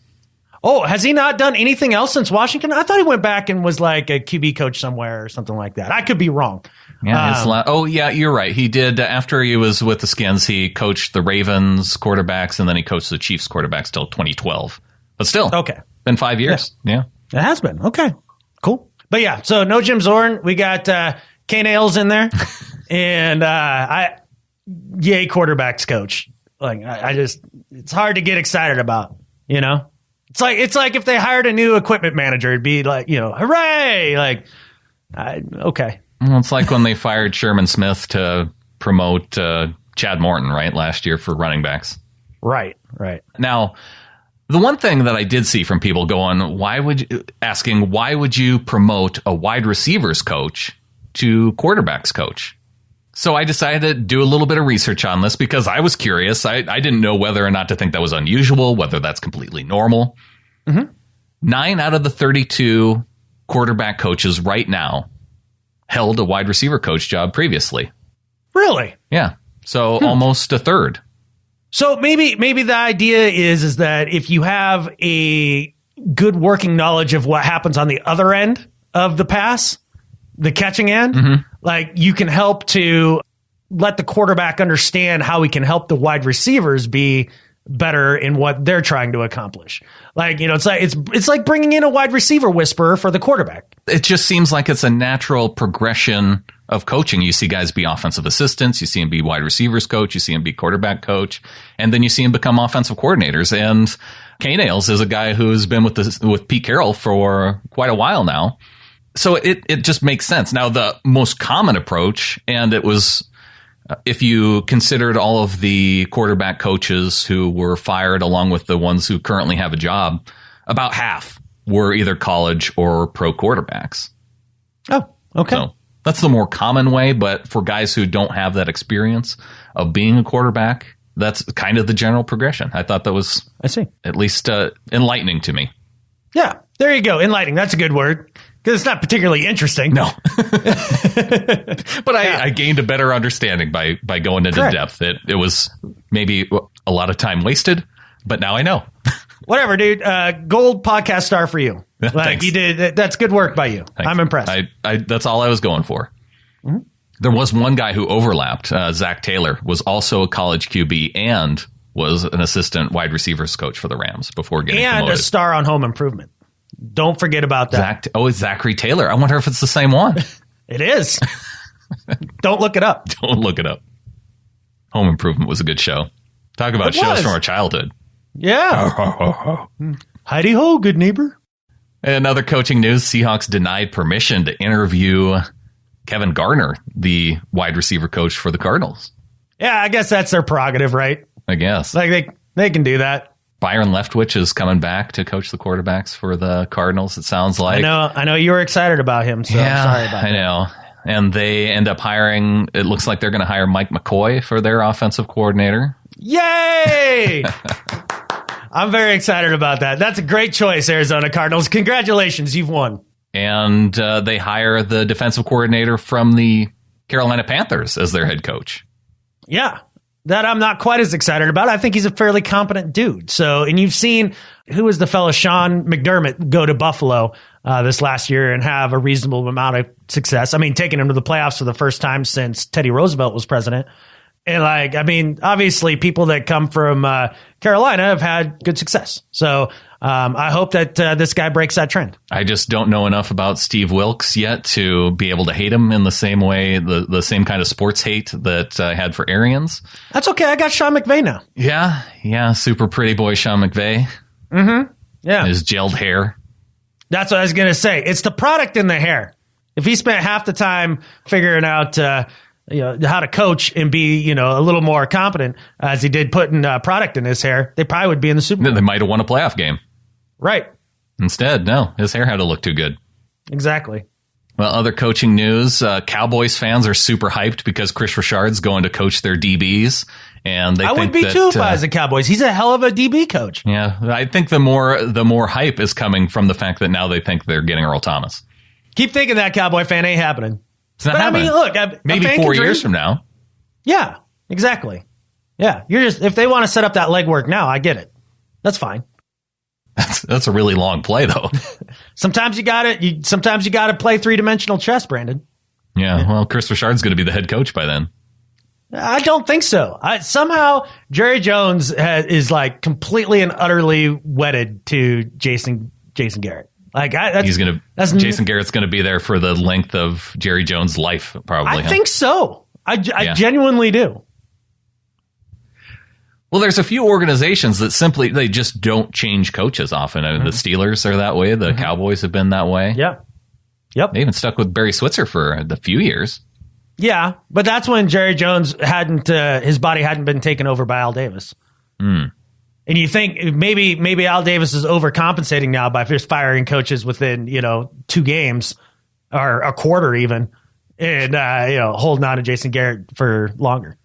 Oh, has he not done anything else since Washington? I thought he went back and was like a QB coach somewhere or something like that. I could be wrong. Yeah, you're right. He did, after he was with the Skins, he coached the Ravens quarterbacks, and then he coached the Chiefs quarterbacks till 2012. But still, been 5 years. Yeah. It has been. Okay, cool. But yeah, so no Jim Zorn. We got K-Nails in there. And yay, quarterbacks coach. It's hard to get excited about, It's like if they hired a new equipment manager, it'd be like, hooray! Okay. Well, it's like when they fired Sherman Smith to promote Chad Morton, right, last year for running backs. Right. Now, the one thing that I did see from people why would you promote a wide receivers coach to quarterbacks coach? So I decided to do a little bit of research on this because I was curious. I didn't know whether or not to think that was unusual, whether that's completely normal. 9 out of the 32 quarterback coaches right now held a wide receiver coach job previously. Really? Yeah. So almost a third. So maybe the idea is that if you have a good working knowledge of what happens on the other end of the pass, the catching end, you can help to let the quarterback understand how he can help the wide receivers be better in what they're trying to accomplish. It's like bringing in a wide receiver whisperer for the quarterback. It just seems like it's a natural progression of coaching. You see guys be offensive assistants, you see them be wide receivers coach, you see them be quarterback coach, and then you see them become offensive coordinators. And K-Nails is a guy who's been with Pete Carroll for quite a while now. So it just makes sense. Now, the most common approach, and it was, if you considered all of the quarterback coaches who were fired along with the ones who currently have a job, about half were either college or pro quarterbacks. Oh, okay. So that's the more common way, but for guys who don't have that experience of being a quarterback, that's kind of the general progression. I thought that was, at least enlightening to me. Yeah, there you go. Enlightening. That's a good word. Because it's not particularly interesting. No. But I gained a better understanding by going into depth. It was maybe a lot of time wasted, but now I know. Whatever, dude. Gold podcast star for you. Thanks. You did. That's good work by you. Thanks. I'm impressed. That's all I was going for. There was one guy who overlapped. Zach Taylor was also a college QB and was an assistant wide receivers coach for the Rams before getting promoted. And a star on Home Improvement. Don't forget about that. It's Zachary Taylor. I wonder if it's the same one. It is. Don't look it up. Don't look it up. Home Improvement was a good show. Talk about shows from our childhood. Yeah. Heidi ho, good neighbor. And other coaching news, Seahawks denied permission to interview Kevin Garner, the wide receiver coach for the Cardinals. Yeah, I guess that's their prerogative, right? I guess. They can do that. Byron Leftwich is coming back to coach the quarterbacks for the Cardinals, it sounds like. I know you were excited about him, so I'm sorry about that. I know. And they end up hiring, it looks like they're going to hire Mike McCoy for their offensive coordinator. Yay! I'm very excited about that. That's a great choice, Arizona Cardinals. Congratulations, you've won. And they hire the defensive coordinator from the Carolina Panthers as their head coach. Yeah. that I'm not quite as excited about. I think he's a fairly competent dude. So, and you've seen who was the fellow Sean McDermott go to Buffalo this last year and have a reasonable amount of success. I mean, taking him to the playoffs for the first time since Teddy Roosevelt was president. And obviously people that come from Carolina have had good success. So I hope that this guy breaks that trend. I just don't know enough about Steve Wilkes yet to be able to hate him in the same way, the same kind of sports hate that I had for Arians. That's okay. I got Sean McVay now. Yeah. Super pretty boy Sean McVay. Mm-hmm. Yeah. His gelled hair. That's what I was going to say. It's the product in the hair. If he spent half the time figuring out how to coach and be, a little more competent as he did putting product in his hair, they probably would be in the Super Bowl. They might have won a playoff game. Right. Instead, no, his hair had to look too good. Exactly. Well, other coaching news, Cowboys fans are super hyped because Chris Richard's going to coach their DBs. And I would be too if I was the Cowboys. He's a hell of a DB coach. Yeah, I think the more hype is coming from the fact that now they think they're getting Earl Thomas. Keep thinking that, Cowboy fan. Ain't happening. It's not happening. Look, maybe 4 years from now. Yeah, exactly. Yeah, if they want to set up that legwork now, I get it. That's fine. That's a really long play, though. Sometimes you got it. Sometimes you got to play 3-dimensional chess, Brandon. Yeah. Well, Chris Richard's going to be the head coach by then. I don't think so. Somehow Jerry Jones is completely and utterly wedded to Jason Garrett. Jason Garrett's going to be there for the length of Jerry Jones' life, probably. I think so. I genuinely do. Well, there's a few organizations that they just don't change coaches often. I mean, the Steelers are that way. The Cowboys have been that way. Yeah. Yep. They even stuck with Barry Switzer for a few years. Yeah, but that's when Jerry Jones his body hadn't been taken over by Al Davis. And you think maybe Al Davis is overcompensating now by just firing coaches within 2 games or a quarter even, and holding on to Jason Garrett for longer.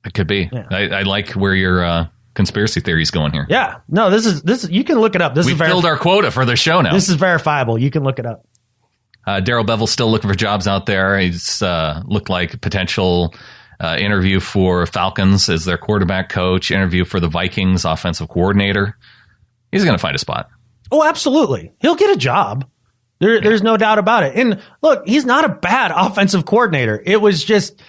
It could be. Yeah. I like where your conspiracy theory is going here. Yeah. No, this is you can look it up. We filled our quota for the show now. This is verifiable. You can look it up. Darrell Bevell's still looking for jobs out there. He's looked like a potential interview for Falcons as their quarterback coach, interview for the Vikings offensive coordinator. He's going to find a spot. Oh, absolutely. He'll get a job. There's no doubt about it. And look, he's not a bad offensive coordinator. It was just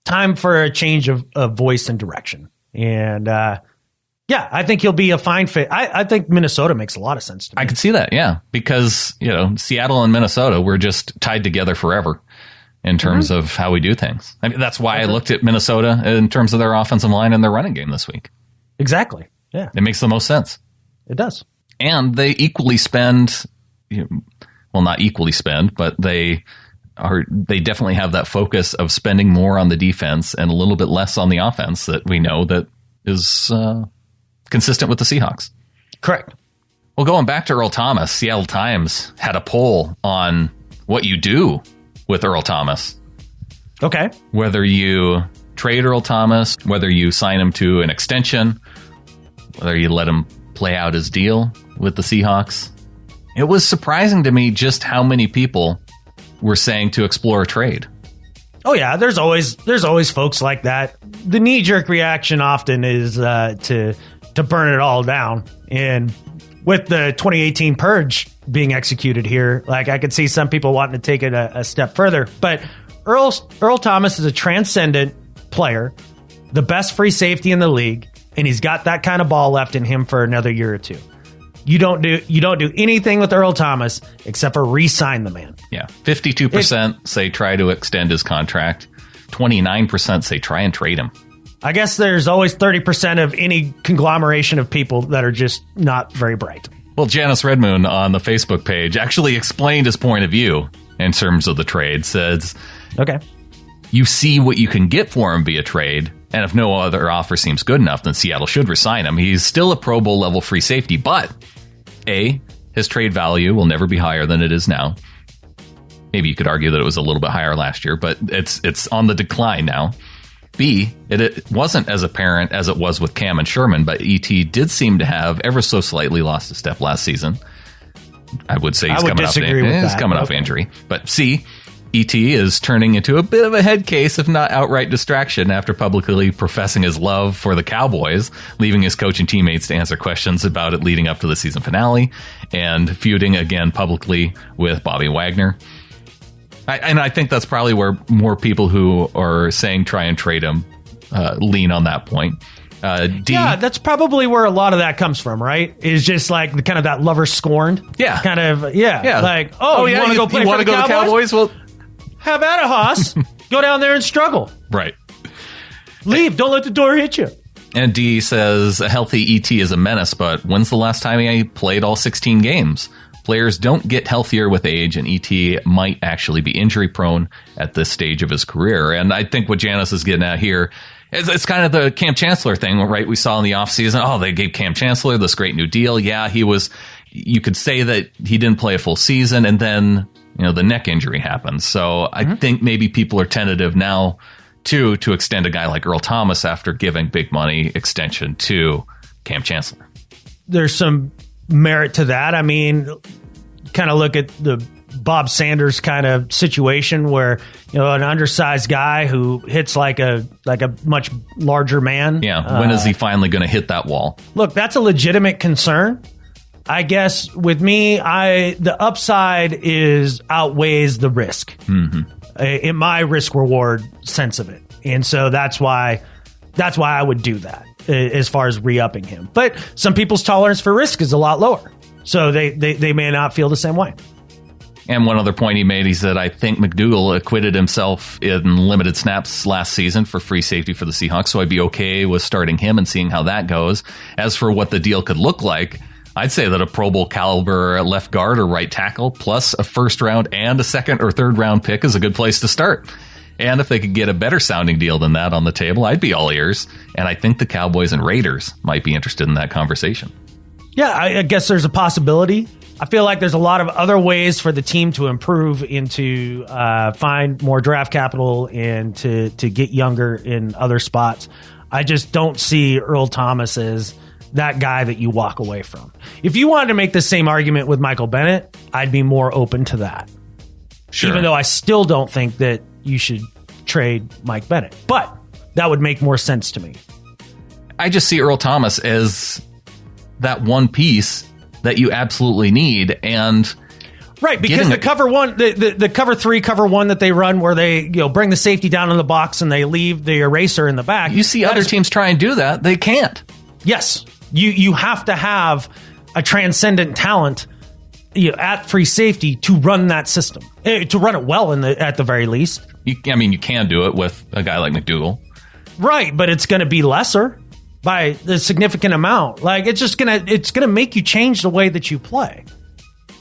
time for a change of voice and direction. And I think he'll be a fine fit. I think Minnesota makes a lot of sense to me. I can see that, yeah, because Seattle and Minnesota were just tied together forever in terms of how we do things. I mean, that's why I looked at Minnesota in terms of their offensive line and their running game this week. Exactly. Yeah, it makes the most sense. It does. And they equally spend, well, not equally spend, but they definitely have that focus of spending more on the defense and a little bit less on the offense that we know that is consistent with the Seahawks. Correct. Well, going back to Earl Thomas, Seattle Times had a poll on what you do with Earl Thomas. Okay. Whether you trade Earl Thomas, whether you sign him to an extension, whether you let him play out his deal with the Seahawks. It was surprising to me just how many people were saying to explore a trade. Oh yeah, there's always folks like that. The knee-jerk reaction often is to burn it all down. And with the 2018 purge being executed here, I could see some people wanting to take it a step further. But Earl Thomas is a transcendent player, the best free safety in the league, and he's got that kind of ball left in him for another year or two. You don't do anything with Earl Thomas except for re-sign the man. Yeah, 52% say try to extend his contract. 29% say try and trade him. I guess there's always 30% of any conglomeration of people that are just not very bright. Well, Janice Redmoon on the Facebook page actually explained his point of view in terms of the trade. Says, okay, you see what you can get for him via trade, and if no other offer seems good enough, then Seattle should resign him. He's still a Pro Bowl level free safety, but A, his trade value will never be higher than it is now. Maybe you could argue that it was a little bit higher last year, but it's on the decline now. B, it wasn't as apparent as it was with Cam and Sherman, but ET did seem to have ever so slightly lost a step last season. I would say he's coming off injury. But C, ET is turning into a bit of a head case, if not outright distraction, after publicly professing his love for the Cowboys, leaving his coaching teammates to answer questions about it leading up to the season finale, and feuding again publicly with Bobby Wagner. I think that's probably where more people who are saying try and trade him lean on that point. Yeah, that's probably where a lot of that comes from, right? Is just like the kind of that lover scorned. Yeah. Kind of, yeah. Like, you want to go play for the Cowboys? Well, have at it, Haas. Go down there and struggle. Right. Leave. Don't let the door hit you. And D says, a healthy ET is a menace, but when's the last time he played all 16 games? Players don't get healthier with age, and ET might actually be injury prone at this stage of his career. And I think what Janice is getting at here is it's kind of the Cam Chancellor thing, right? We saw in the offseason, they gave Cam Chancellor this great new deal. Yeah, you could say that he didn't play a full season, and then the neck injury happens. So I think maybe people are tentative now to extend a guy like Earl Thomas after giving big money extension to Cam Chancellor. There's some merit to that. I mean, kind of look at the Bob Sanders kind of situation where, an undersized guy who hits like a much larger man. Yeah. When is he finally going to hit that wall? Look, that's a legitimate concern. I guess with me, the upside outweighs the risk in my risk reward sense of it. And so that's why I would do that as far as re-upping him. But some people's tolerance for risk is a lot lower. So they may not feel the same way. And one other point he made, he said, I think McDougal acquitted himself in limited snaps last season for free safety for the Seahawks, so I'd be okay with starting him and seeing how that goes. As for what the deal could look like, I'd say that a Pro Bowl caliber left guard or right tackle, plus a first round and a second or third round pick is a good place to start. And if they could get a better sounding deal than that on the table, I'd be all ears. And I think the Cowboys and Raiders might be interested in that conversation. Yeah, I guess there's a possibility. I feel like there's a lot of other ways for the team to improve and to find more draft capital and to get younger in other spots. I just don't see Earl Thomas as that guy that you walk away from. If you wanted to make the same argument with Michael Bennett, I'd be more open to that. Sure. Even though I still don't think that you should trade Mike Bennett. But that would make more sense to me. I just see Earl Thomas as that one piece that you absolutely need. And right, because the cover one, the cover 3, cover 1 that they run where they bring the safety down in the box and they leave the eraser in the back. You see other teams try and do that. They can't. Yes. You have to have a transcendent talent at free safety to run that system, to run it well at the very least. You can do it with a guy like McDougal. Right, but it's going to be lesser by a significant amount. Like it's gonna make you change the way that you play.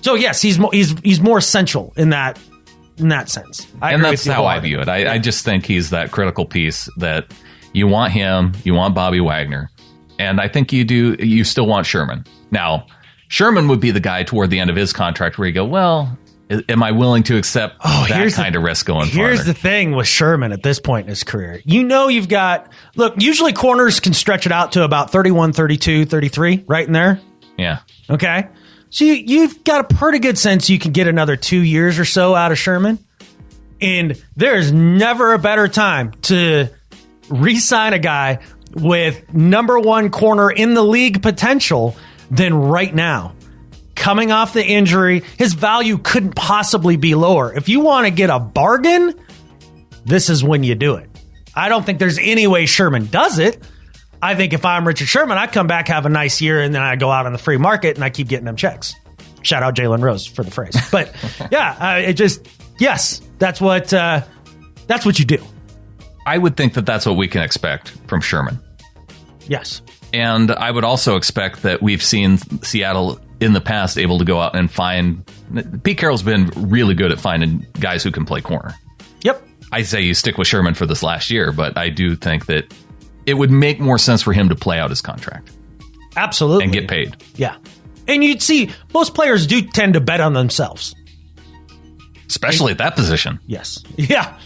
So yes, he's more essential in that sense. And that's how I view it. I just think he's that critical piece that you want him, you want Bobby Wagner, and I think you still want Sherman. Now, Sherman would be the guy toward the end of his contract where you go, well, am I willing to accept that kind of risk going forward? Here's the thing with Sherman at this point in his career. You've got, usually corners can stretch it out to about 31, 32, 33, right in there. Yeah. Okay. So you've got a pretty good sense you can get another 2 years or so out of Sherman. And there's never a better time to re-sign a guy with number 1 corner in the league potential than right now. Coming off the injury, his value couldn't possibly be lower. If you want to get a bargain, this is when you do it. I don't think there's any way Sherman does it. I think if I'm Richard Sherman, I come back, have a nice year, and then I go out on the free market and I keep getting them checks. Shout out Jalen Rose for the phrase. But yeah, that's what you do. I would think that that's what we can expect from Sherman. Yes. And I would also expect that we've seen Seattle in the past able to go out and find. Pete Carroll's been really good at finding guys who can play corner. Yep. I say you stick with Sherman for this last year, but I do think that it would make more sense for him to play out his contract. Absolutely. And get paid. Yeah. And you'd see most players do tend to bet on themselves. Especially at that position. Yes. Yeah.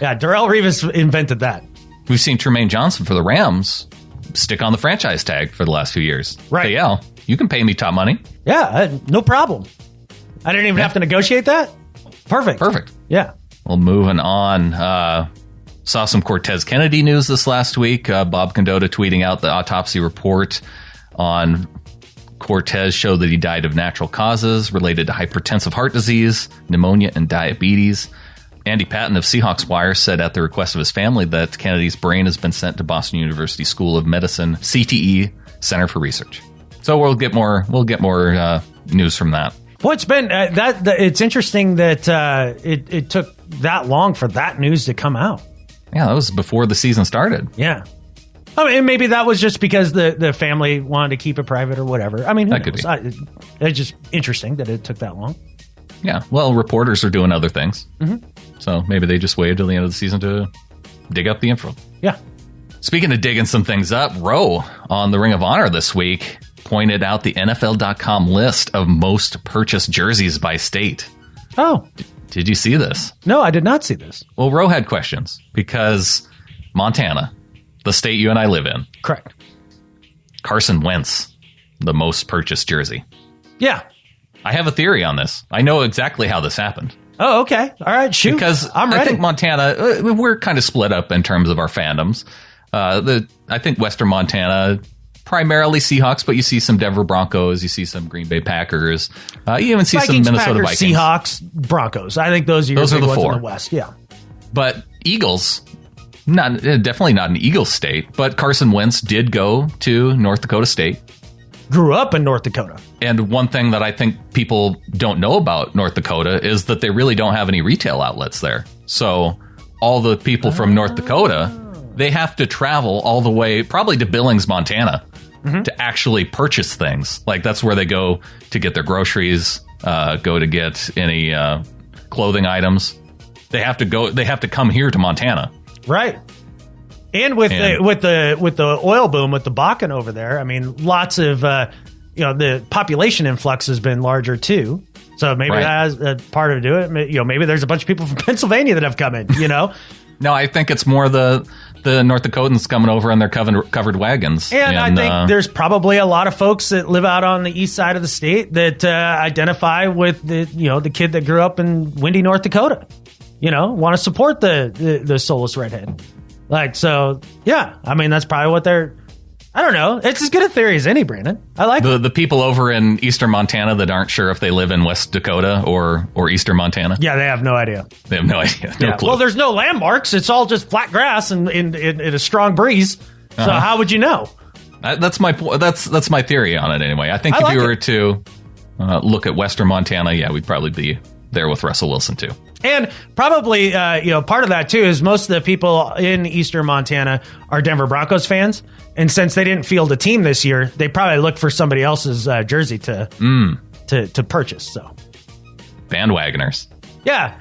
Yeah. Darrelle Revis invented that. We've seen Tremaine Johnson for the Rams stick on the franchise tag for the last few years. Right. Say, yeah, you can pay me top money. Yeah, no problem. I didn't even have to negotiate that. Perfect. Perfect. Yeah. Well, moving on. Saw some Cortez Kennedy news this last week. Bob Condotta tweeting out the autopsy report on Cortez showed that he died of natural causes related to hypertensive heart disease, pneumonia, and diabetes. Andy Patton of Seahawks Wire said at the request of his family that Kennedy's brain has been sent to Boston University School of Medicine, CTE, Center for Research. So we'll get more news from that. Well, it's been it's interesting that it took that long for that news to come out. Yeah, that was before the season started. Yeah. I mean, maybe that was just because the family wanted to keep it private or whatever. I mean, that could be. It's just interesting that it took that long. Yeah. Well, reporters are doing other things. Mm-hmm. So maybe they just waited till the end of the season to dig up the info. Yeah. Speaking of digging some things up, Roe on the Ring of Honor this week pointed out the NFL.com list of most purchased jerseys by state. Oh. Did you see this? No, I did not see this. Well, Roe had questions because Montana, the state you and I live in. Correct. Carson Wentz, the most purchased jersey. Yeah. I have a theory on this. I know exactly how this happened. Oh, okay. All right, shoot. Because I'm ready. I think Montana, we're kind of split up in terms of our fandoms. I think Western Montana, primarily Seahawks, but you see some Denver Broncos, you see some Green Bay Packers, you even see Vikings, some Minnesota Packers, Vikings. Seahawks, Broncos. I think those are your big the ones four in the West. Yeah. But Eagles, definitely not an Eagles state, but Carson Wentz did go to North Dakota State. Grew up in North Dakota. And one thing that I think people don't know about North Dakota is that they really don't have any retail outlets there. So all the people from North Dakota, they have to travel all the way probably to Billings, Montana, to actually purchase things. Like that's where they go to get their groceries, go to get any clothing items. They have to come here to Montana. Right. And with the oil boom with the Bakken over there, I mean, lots of the population influx has been larger too. So maybe that has a part of it. Maybe there's a bunch of people from Pennsylvania that have come in. No, I think it's more the North Dakotans coming over in their covered wagons. And I think there's probably a lot of folks that live out on the east side of the state that identify with the kid that grew up in windy North Dakota. Want to support the soulless redhead. Yeah. I mean, that's probably what they're. I don't know. It's as good a theory as any, Brandon. I like the people over in eastern Montana that aren't sure if they live in West Dakota or eastern Montana. Yeah, they have no idea. They have no idea. No clue. Well, there's no landmarks. It's all just flat grass and in a strong breeze. So how would you know? That's my that's my theory on it anyway. I think if you were to look at western Montana, we'd probably be there with Russell Wilson too. And probably, part of that too is most of the people in eastern Montana are Denver Broncos fans, and since they didn't field a team this year, they probably looked for somebody else's jersey to purchase. So, bandwagoners. Yeah,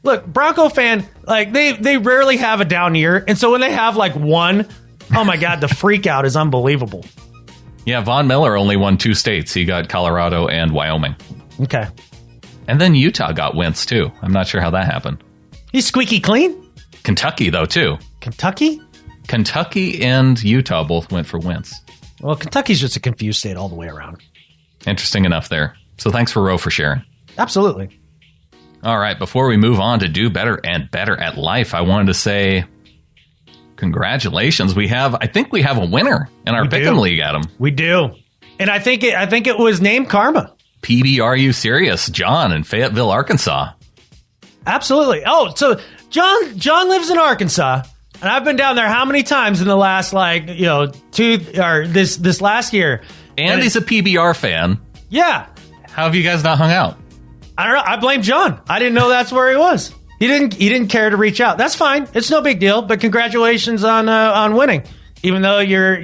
look, Bronco fan, they rarely have a down year, and so when they have one, oh my God, the freak out is unbelievable. Yeah, Von Miller only won 2 states. He got Colorado and Wyoming. Okay. And then Utah got Wentz, too. I'm not sure how that happened. He's squeaky clean? Kentucky, though, too. Kentucky? Kentucky and Utah both went for Wentz. Well, Kentucky's just a confused state all the way around. Interesting enough there. So thanks for Roe for sharing. Absolutely. All right, before we move on to do better and better at life, I wanted to say congratulations. I think we have a winner in our Pick'em League, Adam. We do. And I think it was named Karma. PBRU Serious, John in Fayetteville, Arkansas. Absolutely. Oh, so John lives in Arkansas, and I've been down there how many times in the last this last year? And he's a PBR fan. Yeah. How have you guys not hung out? I don't know. I blame John. I didn't know that's where he was. He didn't care to reach out. That's fine. It's no big deal. But congratulations on winning. Even though you're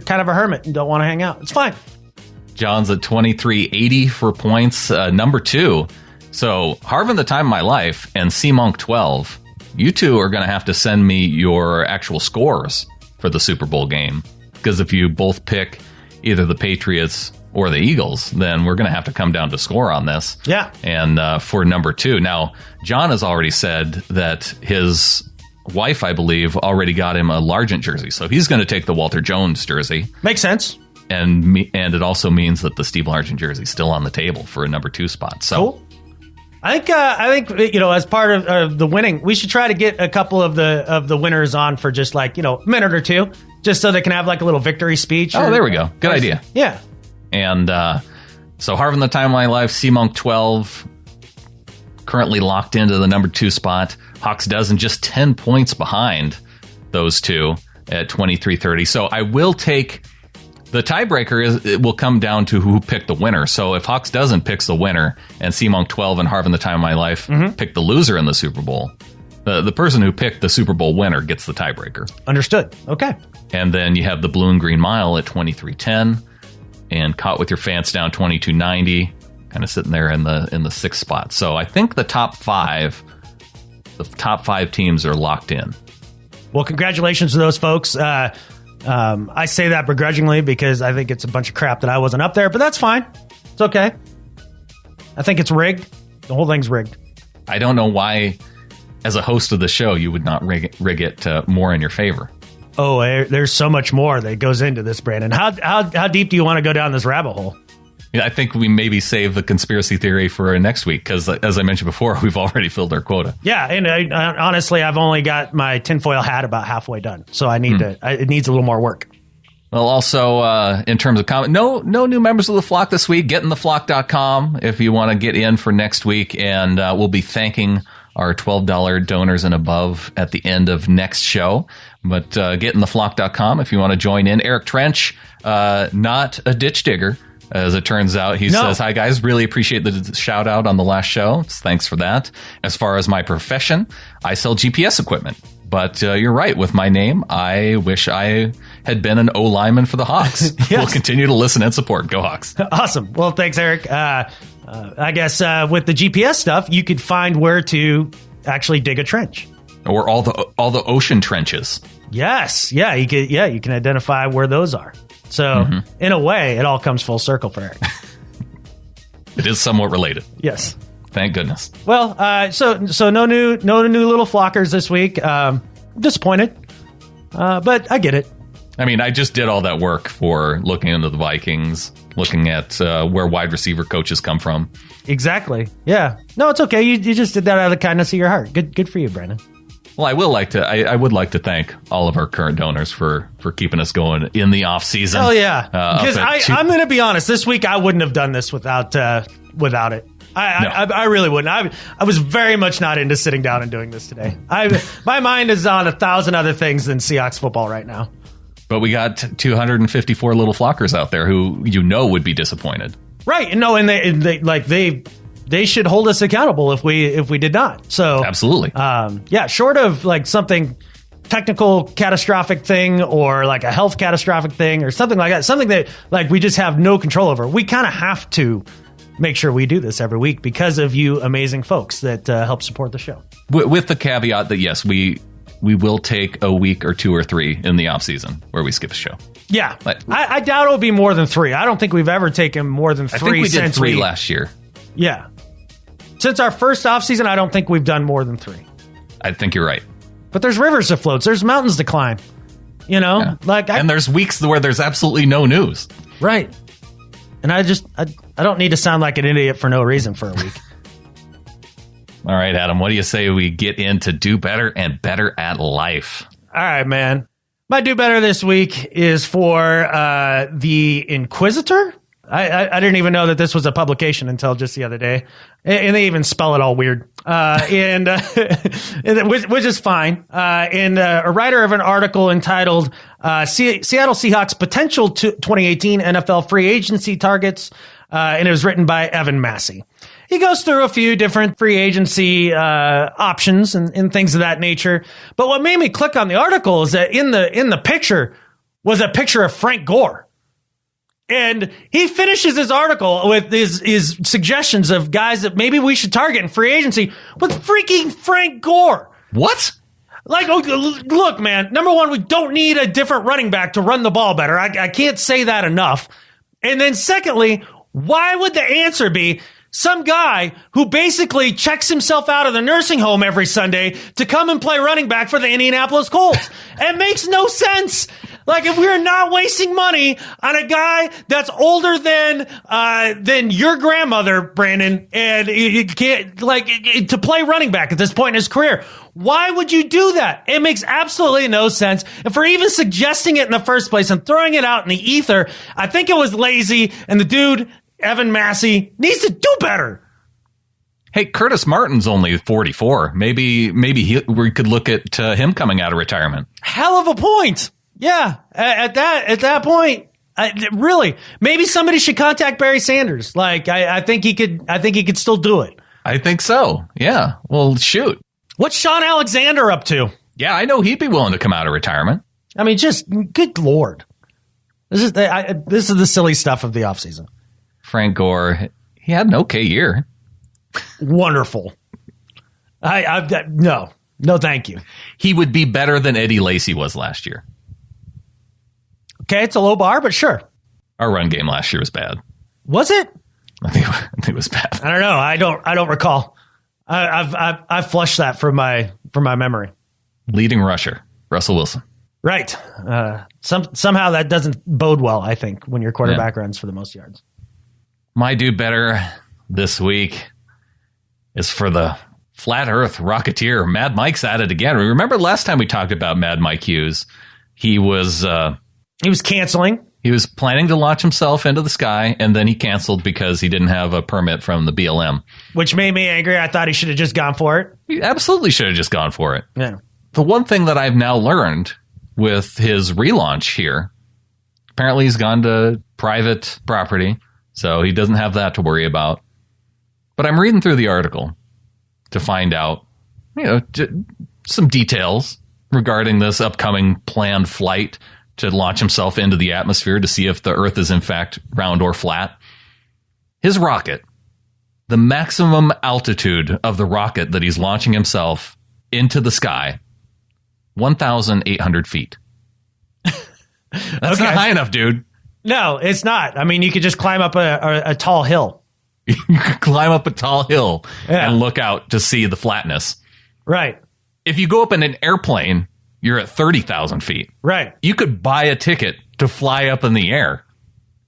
kind of a hermit and don't want to hang out, it's fine. John's at 2380 for points, number 2. So Harvin the Time of My Life and C-Monk 12, you two are going to have to send me your actual scores for the Super Bowl game. Because if you both pick either the Patriots or the Eagles, then we're going to have to come down to score on this. Yeah. And for number 2. Now, John has already said that his wife, I believe, already got him a Largent jersey. So he's going to take the Walter Jones jersey. Makes sense. And it also means that the Steve Largent jersey is still on the table for a number 2 spot. So cool. I think as part of the winning, we should try to get a couple of the winners on for just like a minute or two, just so they can have like a little victory speech. Oh, there we go. Good idea. Yeah. And so Harvin the Timeline Live, C-Monk 12, currently locked into the number 2 spot. Hawks Dozen just 10 points behind those two at 23-30. So I will take the tiebreaker. It will come down to who picked the winner. So if Hawks Dozen picks the winner and C-Monk 12 and Harvin the Timeline Life pick the loser in the Super Bowl, the person who picked the Super Bowl winner gets the tiebreaker. Understood. Okay. And then you have the Blue and Green Mile at 23-10 and Caught with Your Pants Down 22-90, kind of sitting there in the 6th spot. So I think the top 5 teams are locked in. Well, congratulations to those folks. I say that begrudgingly because I think it's a bunch of crap that I wasn't up there, but that's fine. It's okay. I think it's rigged. The whole thing's rigged. I don't know why, as a host of the show, you would not rig it more in your favor. Oh, there's so much more that goes into this, Brandon. How deep do you want to go down this rabbit hole? Yeah, I think we maybe save the conspiracy theory for next week because, as I mentioned before, we've already filled our quota. Yeah, and honestly, I've only got my tinfoil hat about halfway done, so I need it needs a little more work. Well, also, in terms of comment, no new members of the flock this week. Getintheflock.com if you want to get in for next week, and we'll be thanking our $12 donors and above at the end of next show. But getintheflock.com if you want to join in. Eric Trench, not a ditch digger. As it turns out, he says, "Hi, guys. Really appreciate the shout out on the last show. Thanks for that. As far as my profession, I sell GPS equipment. But you're right. With my name, I wish I had been an O-lineman for the Hawks." Yes. We'll continue to listen and support. Go Hawks. Awesome. Well, thanks, Eric. I guess with the GPS stuff, you could find where to actually dig a trench. Or all the ocean trenches. Yes. Yeah, you can identify where those are. So, in a way, it all comes full circle for Eric. It is somewhat related. Yes. Thank goodness. Well, so no new little flockers this week. Disappointed, but I get it. I mean, I just did all that work for looking into the Vikings, looking at where wide receiver coaches come from. Exactly. Yeah. No, it's okay. You just did that out of the kindness of your heart. Good for you, Brandon. Well, I would like to thank all of our current donors for keeping us going in the off season. Oh yeah, because I'm going to be honest. This week I wouldn't have done this without it. I really wouldn't. I was very much not into sitting down and doing this today. My mind is on 1,000 other things than Seahawks football right now. But we got 254 little flockers out there who would be disappointed. Right? No, and they should hold us accountable if we did not. So absolutely. Short of like something technical catastrophic thing or like a health catastrophic thing or something like that, something that like we just have no control over. We kind of have to make sure we do this every week because of you amazing folks that help support the show. With the caveat that yes, we will take a week or 2 or 3 in the off season where we skip a show. Yeah, I doubt it'll be more than 3. I don't think we've ever taken more than 3. I think we did 3 last year. Yeah. Since our first offseason, I don't think we've done more than 3. I think you're right. But there's rivers to float. There's mountains to climb. Yeah. And there's weeks where there's absolutely no news. Right. And I don't need to sound like an idiot for no reason for a week. All right, Adam, what do you say we get into do better and better at life? All right, man. My do better this week is for the Inquisitor. I didn't even know that this was a publication until just the other day. And they even spell it all weird. Which is fine. And a writer of an article entitled Seattle Seahawks Potential 2018 NFL Free Agency Targets. And it was written by Evan Massey. He goes through a few different free agency options and things of that nature. But what made me click on the article is that in the picture was a picture of Frank Gore. And he finishes his article with his suggestions of guys that maybe we should target in free agency with freaking Frank Gore. What? Like, look, man, number one, we don't need a different running back to run the ball better. I can't say that enough. And then secondly, why would the answer be some guy who basically checks himself out of the nursing home every Sunday to come and play running back for the Indianapolis Colts? It makes no sense. Like, if we're not wasting money on a guy that's older than your grandmother, Brandon, and you can't, to play running back at this point in his career, why would you do that? It makes absolutely no sense. And for even suggesting it in the first place and throwing it out in the ether, I think it was lazy, and the dude, Evan Massey, needs to do better. Hey, Curtis Martin's only 44. Maybe we could look at him coming out of retirement. Hell of a point. Yeah, at that point, really, maybe somebody should contact Barry Sanders. Like, I think he could still do it. I think so. Yeah. Well, shoot. What's Sean Alexander up to? Yeah, I know he'd be willing to come out of retirement. I mean, just good Lord. This is the silly stuff of the offseason. Frank Gore, he had an okay year. Wonderful. No, thank you. He would be better than Eddie Lacy was last year. Okay, it's a low bar, but sure. Our run game last year was bad. Was it? I think it was bad. I don't know. I don't recall. I've flushed that from my memory. Leading rusher, Russell Wilson. Right. Somehow that doesn't bode well, I think, when your quarterback runs for the most yards. My do better this week is for the Flat Earth Rocketeer. Mad Mike's at it again. Remember last time we talked about Mad Mike Hughes? He was canceling. He was planning to launch himself into the sky, and then he canceled because he didn't have a permit from the BLM. Which made me angry. I thought he should have just gone for it. He absolutely should have just gone for it. Yeah. The one thing that I've now learned with his relaunch here, apparently he's gone to private property, so he doesn't have that to worry about. But I'm reading through the article to find out, some details regarding this upcoming planned flight to launch himself into the atmosphere to see if the Earth is in fact round or flat. His rocket, the maximum altitude of the rocket that he's launching himself into the sky, 1,800 feet. That's not high enough, dude. No, it's not. I mean, you could just climb up a tall hill. You could climb up a tall hill and look out to see the flatness. Right. If you go up in an airplane, you're at 30,000 feet. Right. You could buy a ticket to fly up in the air,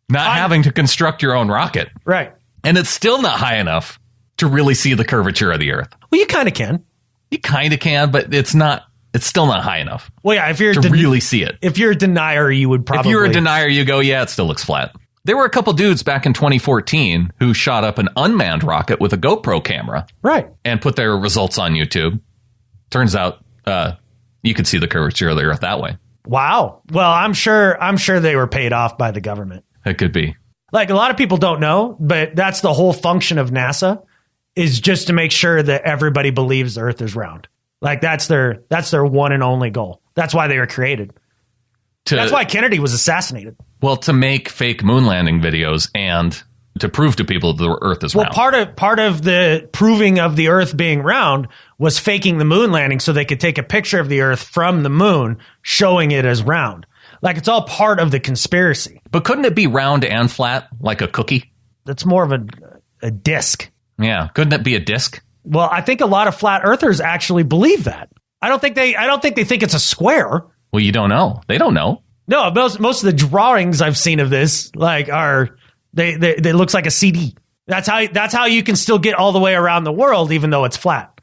not having to construct your own rocket. Right. And it's still not high enough to really see the curvature of the Earth. Well, you kind of can. You kind of can, but it's still not high enough. Well, yeah, if you're to really see it. If you're a denier, you would probably. If you're a denier, you go, yeah, it still looks flat. There were a couple dudes back in 2014 who shot up an unmanned rocket with a GoPro camera. Right. And put their results on YouTube. Turns out you could see the curvature of the Earth that way. Wow. Well, I'm sure they were paid off by the government. It could be. Like, a lot of people don't know, but that's the whole function of NASA, is just to make sure that everybody believes the Earth is round. Like, that's their one and only goal. That's why they were created. That's why Kennedy was assassinated. Well, to make fake moon landing videos and to prove to people that the Earth is round. Well, part of the proving of the Earth being round was faking the moon landing so they could take a picture of the Earth from the moon showing it as round. Like, it's all part of the conspiracy. But couldn't it be round and flat, like a cookie? That's more of a disc. Yeah. Couldn't it be a disc? Well, I think a lot of flat earthers actually believe that. I don't think they think it's a square. Well, you don't know. They don't know. No, most of the drawings I've seen of this are they looks like a CD. That's how you can still get all the way around the world even though it's flat,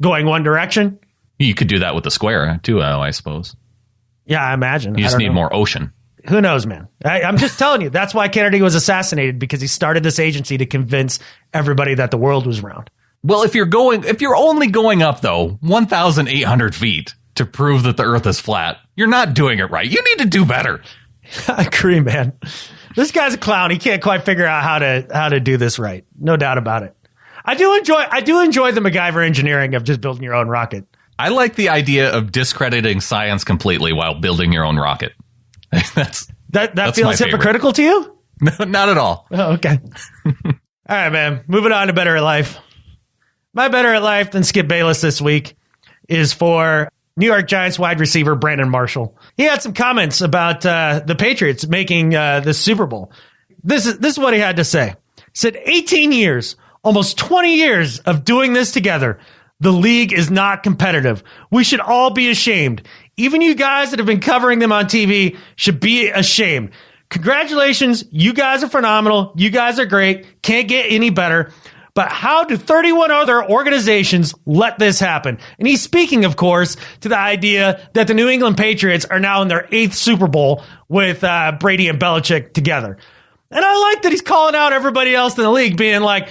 going one direction. You could do that with the square too, I suppose. Yeah, I imagine. You just need more ocean. Who knows, man? I'm just telling you. That's why Kennedy was assassinated, because he started this agency to convince everybody that the world was round. Well, if you're only going up though 1,800 feet to prove that the Earth is flat, you're not doing it right. You need to do better. I agree, man. This guy's a clown. He can't quite figure out how to do this right. No doubt about it. I do enjoy the MacGyver engineering of just building your own rocket. I like the idea of discrediting science completely while building your own rocket. That's feels hypocritical to you? No, not at all. Oh, okay. All right, man. Moving on to Better at Life. My Better at Life than Skip Bayless this week is for New York Giants wide receiver Brandon Marshall. He had some comments about the Patriots making the Super Bowl. This is what he had to say. He said, 18 years, almost 20 years of doing this together. The league is not competitive. We should all be ashamed. Even you guys that have been covering them on TV should be ashamed. Congratulations. You guys are phenomenal. You guys are great. Can't get any better. But how do 31 other organizations let this happen? And he's speaking, of course, to the idea that the New England Patriots are now in their 8th Super Bowl with Brady and Belichick together. And I like that he's calling out everybody else in the league, being like,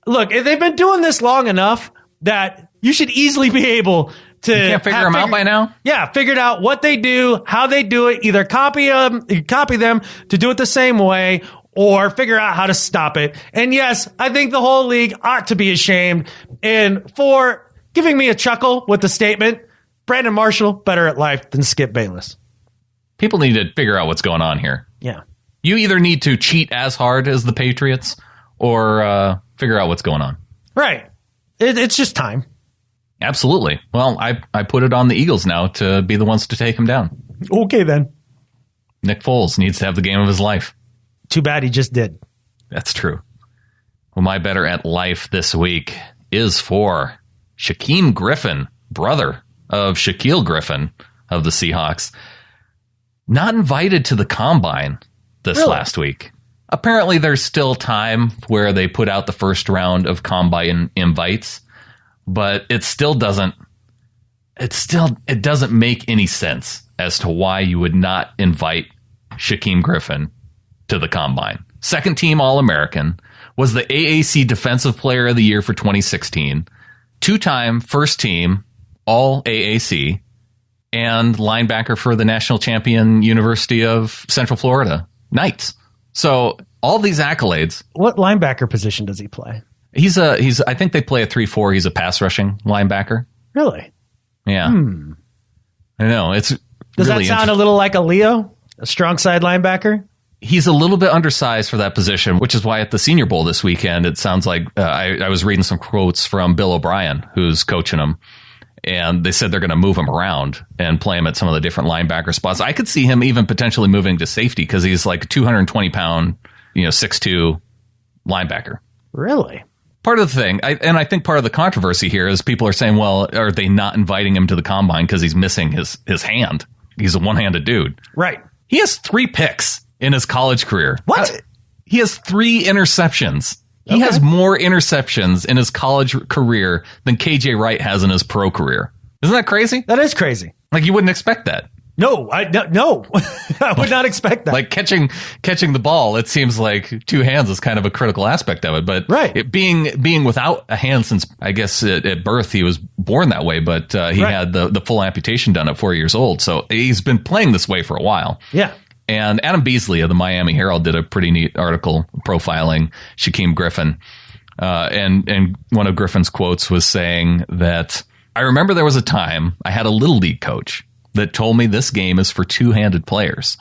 look, if they've been doing this long enough that you should easily be able to... You can't figure them out by now? Yeah, figured out what they do, how they do it, either copy them to do it the same way, or figure out how to stop it. And yes, I think the whole league ought to be ashamed. And for giving me a chuckle with the statement, Brandon Marshall, better at life than Skip Bayless. People need to figure out what's going on here. Yeah. You either need to cheat as hard as the Patriots or figure out what's going on. Right. It's just time. Absolutely. Well, I put it on the Eagles now to be the ones to take him down. Okay, then. Nick Foles needs to have the game of his life. Too bad he just did. That's true. Well, my better at life this week is for Shaquem Griffin, brother of Shaquille Griffin of the Seahawks, not invited to the Combine this last week. Apparently, there's still time where they put out the first round of Combine invites, but it doesn't make any sense as to why you would not invite Shaquem Griffin to the Combine. Second team All-American, was the AAC Defensive Player of the Year for 2016, two-time first team All-AAC, and linebacker for the national champion University of Central Florida Knights. So all these accolades. What linebacker position does he play? He's I think they play a 3-4. He's a pass rushing linebacker. Really? Yeah. I know. Does that sound a little like a Leo? A strong side linebacker? He's a little bit undersized for that position, which is why at the Senior Bowl this weekend, it sounds like I was reading some quotes from Bill O'Brien, who's coaching him, and they said they're going to move him around and play him at some of the different linebacker spots. I could see him even potentially moving to safety because he's like a 220-pound, 6'2" linebacker. Really? Part of the thing, I think part of the controversy here is people are saying, well, are they not inviting him to the Combine because he's missing his hand? He's a one-handed dude. Right. He has 3 picks in his college career. What? He has 3 interceptions. He has more interceptions in his college career than KJ Wright has in his pro career. Isn't that crazy? That is crazy. Like, you wouldn't expect that. No. I would not expect that. Like catching the ball, it seems like 2 hands is kind of a critical aspect of it. But right. Being without a hand since, I guess, at birth, he was born that way, but he had the full amputation done at 4 years old. So he's been playing this way for a while. Yeah. And Adam Beasley of the Miami Herald did a pretty neat article profiling Shaquem Griffin. And one of Griffin's quotes was saying that, I remember there was a time I had a little league coach that told me this game is for two-handed players.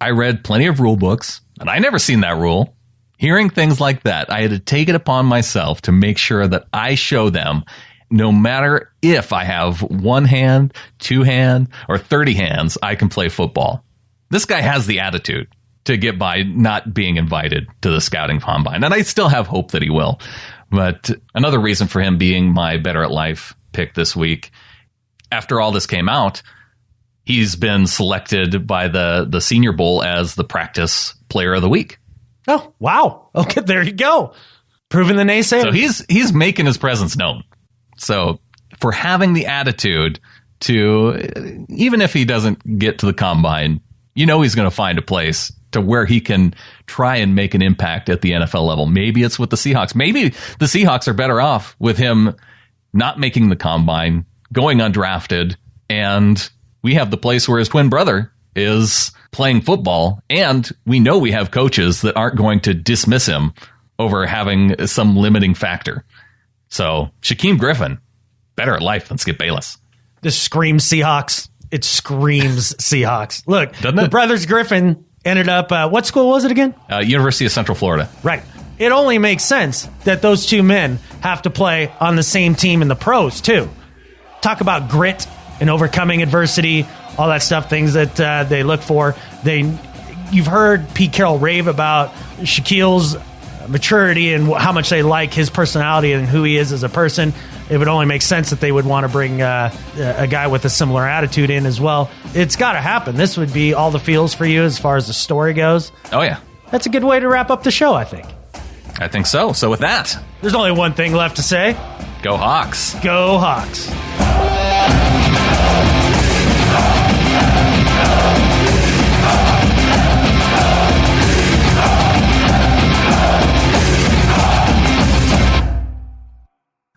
I read plenty of rule books, and I never seen that rule. Hearing things like that, I had to take it upon myself to make sure that I show them, no matter if I have 1 hand, 2 hand, or 30 hands, I can play football. This guy has the attitude to get by not being invited to the scouting combine, and I still have hope that he will. But another reason for him being my better at life pick this week, after all this came out, he's been selected by the Senior Bowl as the practice player of the week. Oh, wow. Okay, there you go. Proving the naysayers. So he's making his presence known. So for having the attitude to, even if he doesn't get to the combine, he's going to find a place to where he can try and make an impact at the NFL level. Maybe it's with the Seahawks. Maybe the Seahawks are better off with him not making the combine, going undrafted, and we have the place where his twin brother is playing football, and we know we have coaches that aren't going to dismiss him over having some limiting factor. So, Shaquem Griffin, better at life than Skip Bayless. This screams Seahawks. It screams Seahawks. Look, Doesn't the it? brothers Griffin ended up, what school was it again? University of Central Florida. Right. It only makes sense that those 2 men have to play on the same team in the pros, too. Talk about grit and overcoming adversity, all that stuff, things that they look for. You've heard Pete Carroll rave about Shaquille's maturity and how much they like his personality and who he is as a person, it would only make sense that they would want to bring a guy with a similar attitude in as well. It's got to happen. This would be all the feels for you as far as the story goes. Oh, yeah. That's a good way to wrap up the show, I think. I think so. So with that, there's only one thing left to say. Go Hawks. Go Hawks.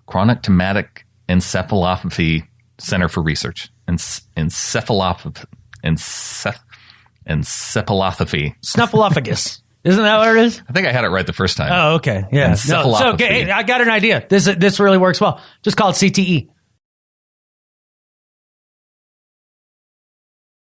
Chronic Traumatic Encephalopathy Center for Research. Encephalopathy. Snuffleupagus. Isn't that what it is? I think I had it right the first time. Oh, okay. Yeah. No, so, okay, I got an idea. This really works well. Just call it CTE.